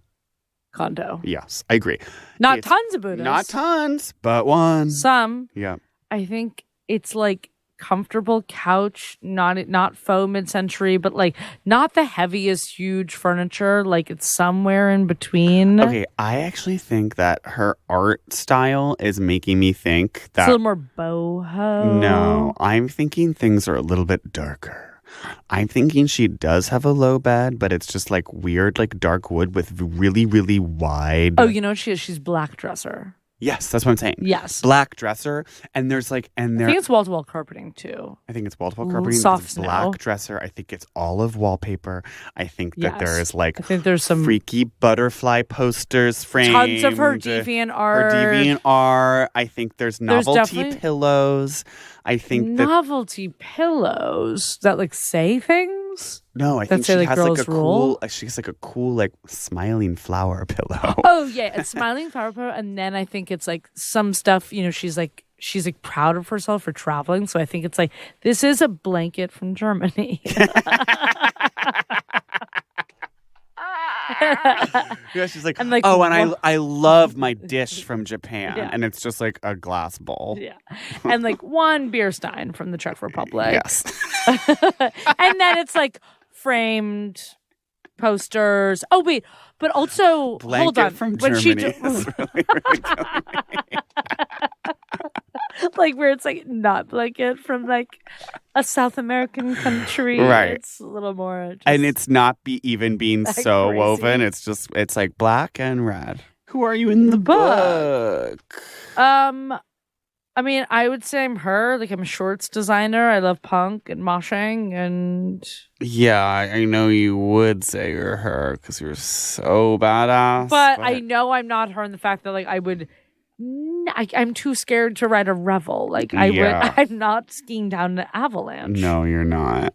condo. Yes, I agree. Not It's tons of Buddhas. Not tons, but one. Some. Yeah. I think it's like comfortable couch, not faux mid-century, but like not the heaviest huge furniture, like it's somewhere in between. Okay, I actually think that her art style is making me think It's a that little more boho. no, I'm thinking things are a little bit darker. I'm thinking she does have a low bed, but it's just like weird, like dark wood with really, really wide. Oh, you know what she is? She's black dresser. Yes, that's what I'm saying. Yes. Black dresser, and there's like, and I there. think it's wall-to-wall carpeting too. I think it's wall-to-wall carpeting. soft It's snow. black dresser. I think it's olive wallpaper. I think that there Yes. is like I think there's some freaky butterfly posters framed. tons of her deviant art. Her deviant art. I think there's novelty definitely- pillows. I think that novelty pillows that like say things. no, I that think say, she like, has like girls a rule? cool. She has like a cool like smiling flower pillow. Oh yeah, a smiling flower pillow, and then I think it's like some stuff. You know, she's like proud of herself for traveling. So I think it's like this is a blanket from Germany. Yeah, she's like, And, like, oh, and what- I love my dish from Japan, Yeah. and it's just like a glass bowl. Yeah, and like one beer stein from the Czech Republic. Yes. And then it's like framed posters. Oh wait, but also Blanket hold on. from When Germany. she is really, really killing me. like where it's like not blanket from like a South American country. Right. It's a little more. Just, And it's not even being so crazy. woven. It's like black and red. Who are you in the book? I mean, I would say I'm her. Like I'm a shorts designer. I love punk and moshing and. Yeah, I know you would say you're her because you're so badass. But I know I'm not her in the fact that like I would. I'm too scared to ride a revel. Like I Yeah. would. I'm not skiing down an avalanche. No, you're not.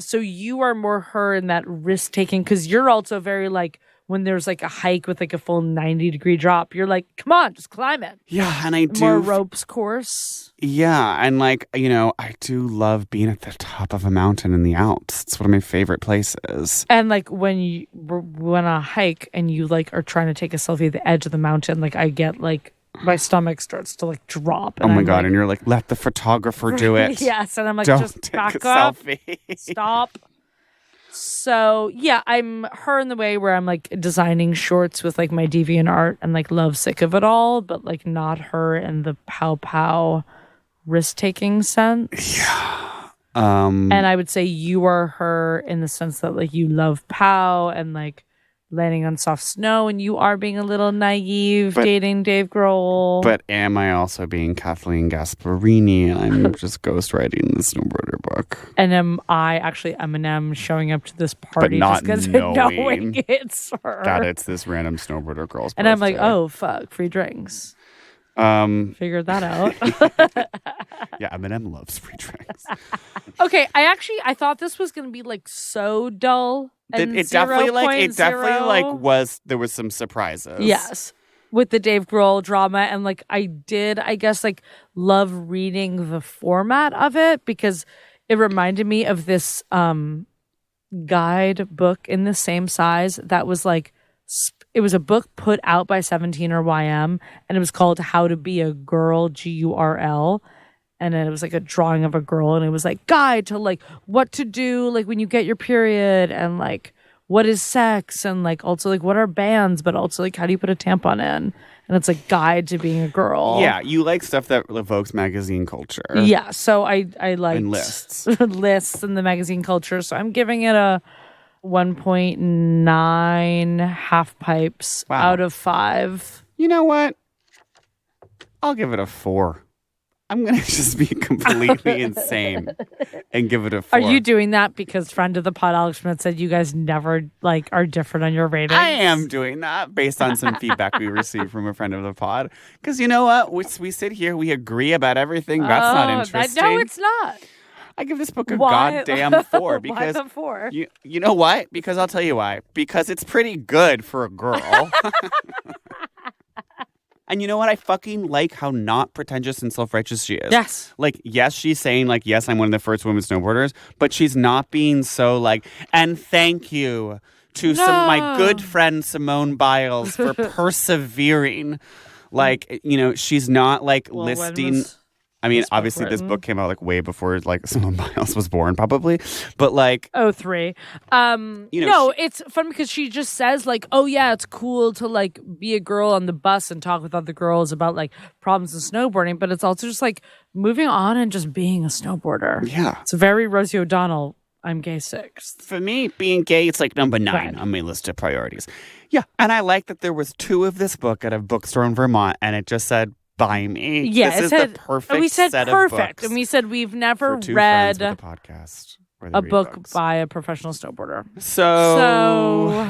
So you are more her in that risk taking because you're also very like when there's like a hike with like a full 90-degree drop, you're like, come on, just climb it. Yeah, and I do. More ropes course. Yeah, and like, you know, I do love being at the top of a mountain in the Alps. It's one of my favorite places. And like when you when I hike and you like are trying to take a selfie at the edge of the mountain, like I get like my stomach starts to like drop. Oh And my I'm God, like, and you're like, let the photographer do it. Yes, and I'm like, Don't just take back a up. selfie. Stop. So yeah, I'm her in the way where I'm like designing shorts with like my DeviantArt and like love sick of it all, but like not her in the pow risk taking sense. Yeah. And I would say you are her in the sense that like you love pow and like landing on soft snow, and you are being a little naive dating Dave Grohl. But am I also being Kathleen Gasparini and I'm just ghostwriting the snowboarder book? And am I actually Eminem showing up to this party not just because knowing it's her? That it's this random snowboarder girl's and I'm like, birthday. oh, fuck, free drinks. Figured that out. Yeah, Eminem loves free drinks. Okay, I thought this was going to be like so dull. And It definitely was. There was some surprises. Yes. With the Dave Grohl drama. And like I did, I guess, like love reading the format of it because it reminded me of this guide book in the same size that was like, it was a book put out by 17 or YM, and it was called How to Be a Girl, GURL. And then it was like a drawing of a girl, and it was like guide to like what to do like when you get your period, and like what is sex, and like also like what are bands, but also like how do you put a tampon in, and it's like guide to being a girl. Yeah, you like stuff that evokes magazine culture. Yeah, so I like and lists lists in the magazine culture. So I'm giving it a 1.9 half pipes out of 5. You know what? I'll give it a 4. I'm going to just be completely insane and give it a 4. Are you doing that because friend of the pod, Alex Schmidt, said you guys never like are different on your ratings? I am doing that based on some feedback we received from a friend of the pod. Because you know what? We sit here, we agree about everything. That's not interesting. No, it's not. I give this book a goddamn 4 because why the 4? You know what? Because I'll tell you why. Because it's pretty good for a girl. And you know what? I fucking like how not pretentious and self-righteous she is. Yes. Like, yes, she's saying, like, yes, I'm one of the first women snowboarders, but she's not being so, like, and thank you to my good friend Simone Biles for persevering. Like, you know, she's not, like, listing... I mean, obviously, this book came out like way before like Simone Biles was born, probably. But like, 03. It's fun because she just says like, "Oh yeah, it's cool to like be a girl on the bus and talk with other girls about like problems in snowboarding." But it's also just like moving on and just being a snowboarder. Yeah, it's very Rosie O'Donnell. I'm gay 6th. For me, being gay, it's like number 9 on my list of priorities. Yeah, and I like that there was 2 of this book at a bookstore in Vermont, and it just said, by me. Yeah, this is the perfect we said set perfect, of books. And we said we've never for read with a podcast a book by a professional snowboarder. So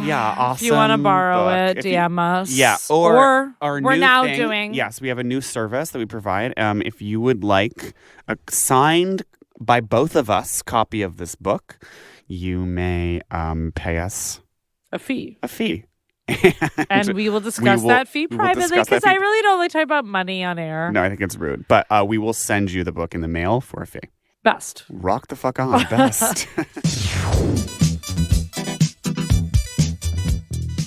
yeah, awesome. If you want to borrow book. it, DM us. Yeah, or our we're new now thing, doing. Yes, we have a new service that we provide. If you would like a signed by both of us copy of this book, you may pay us a fee. And we will discuss that fee privately because I really don't like talking about money on air. No, I think it's rude. But we will send you the book in the mail for a fee. Best. Rock the fuck on. Best.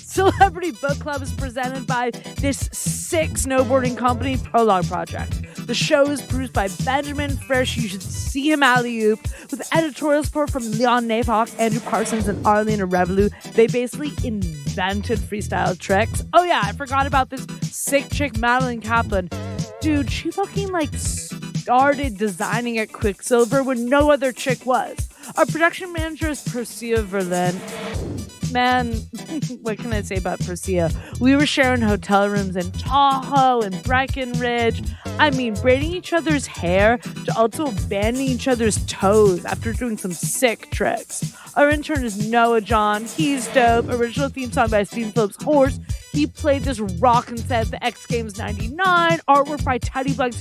Celebrity Book Club is presented by this sick snowboarding company, Prologue Project. The show is produced by Benjamin Frisch. You should see him alley-oop. With editorial support from Leon Navehawk, Andrew Parsons, and Arlene Revelu. They basically invented freestyle tricks. Oh yeah, I forgot about this sick chick, Madeline Kaplan. Dude, she fucking like started designing at Quicksilver when no other chick was. Our production manager is Persia Verlin. Man, what can I say about Persia? We were sharing hotel rooms in Tahoe and Breckenridge. I mean, braiding each other's hair to also banding each other's toes after doing some sick tricks. Our intern is Noah John. He's dope. Original theme song by Stephen Phillips Horse. He played this rockin' set at the X Games '99. Artwork by Teddy Blanks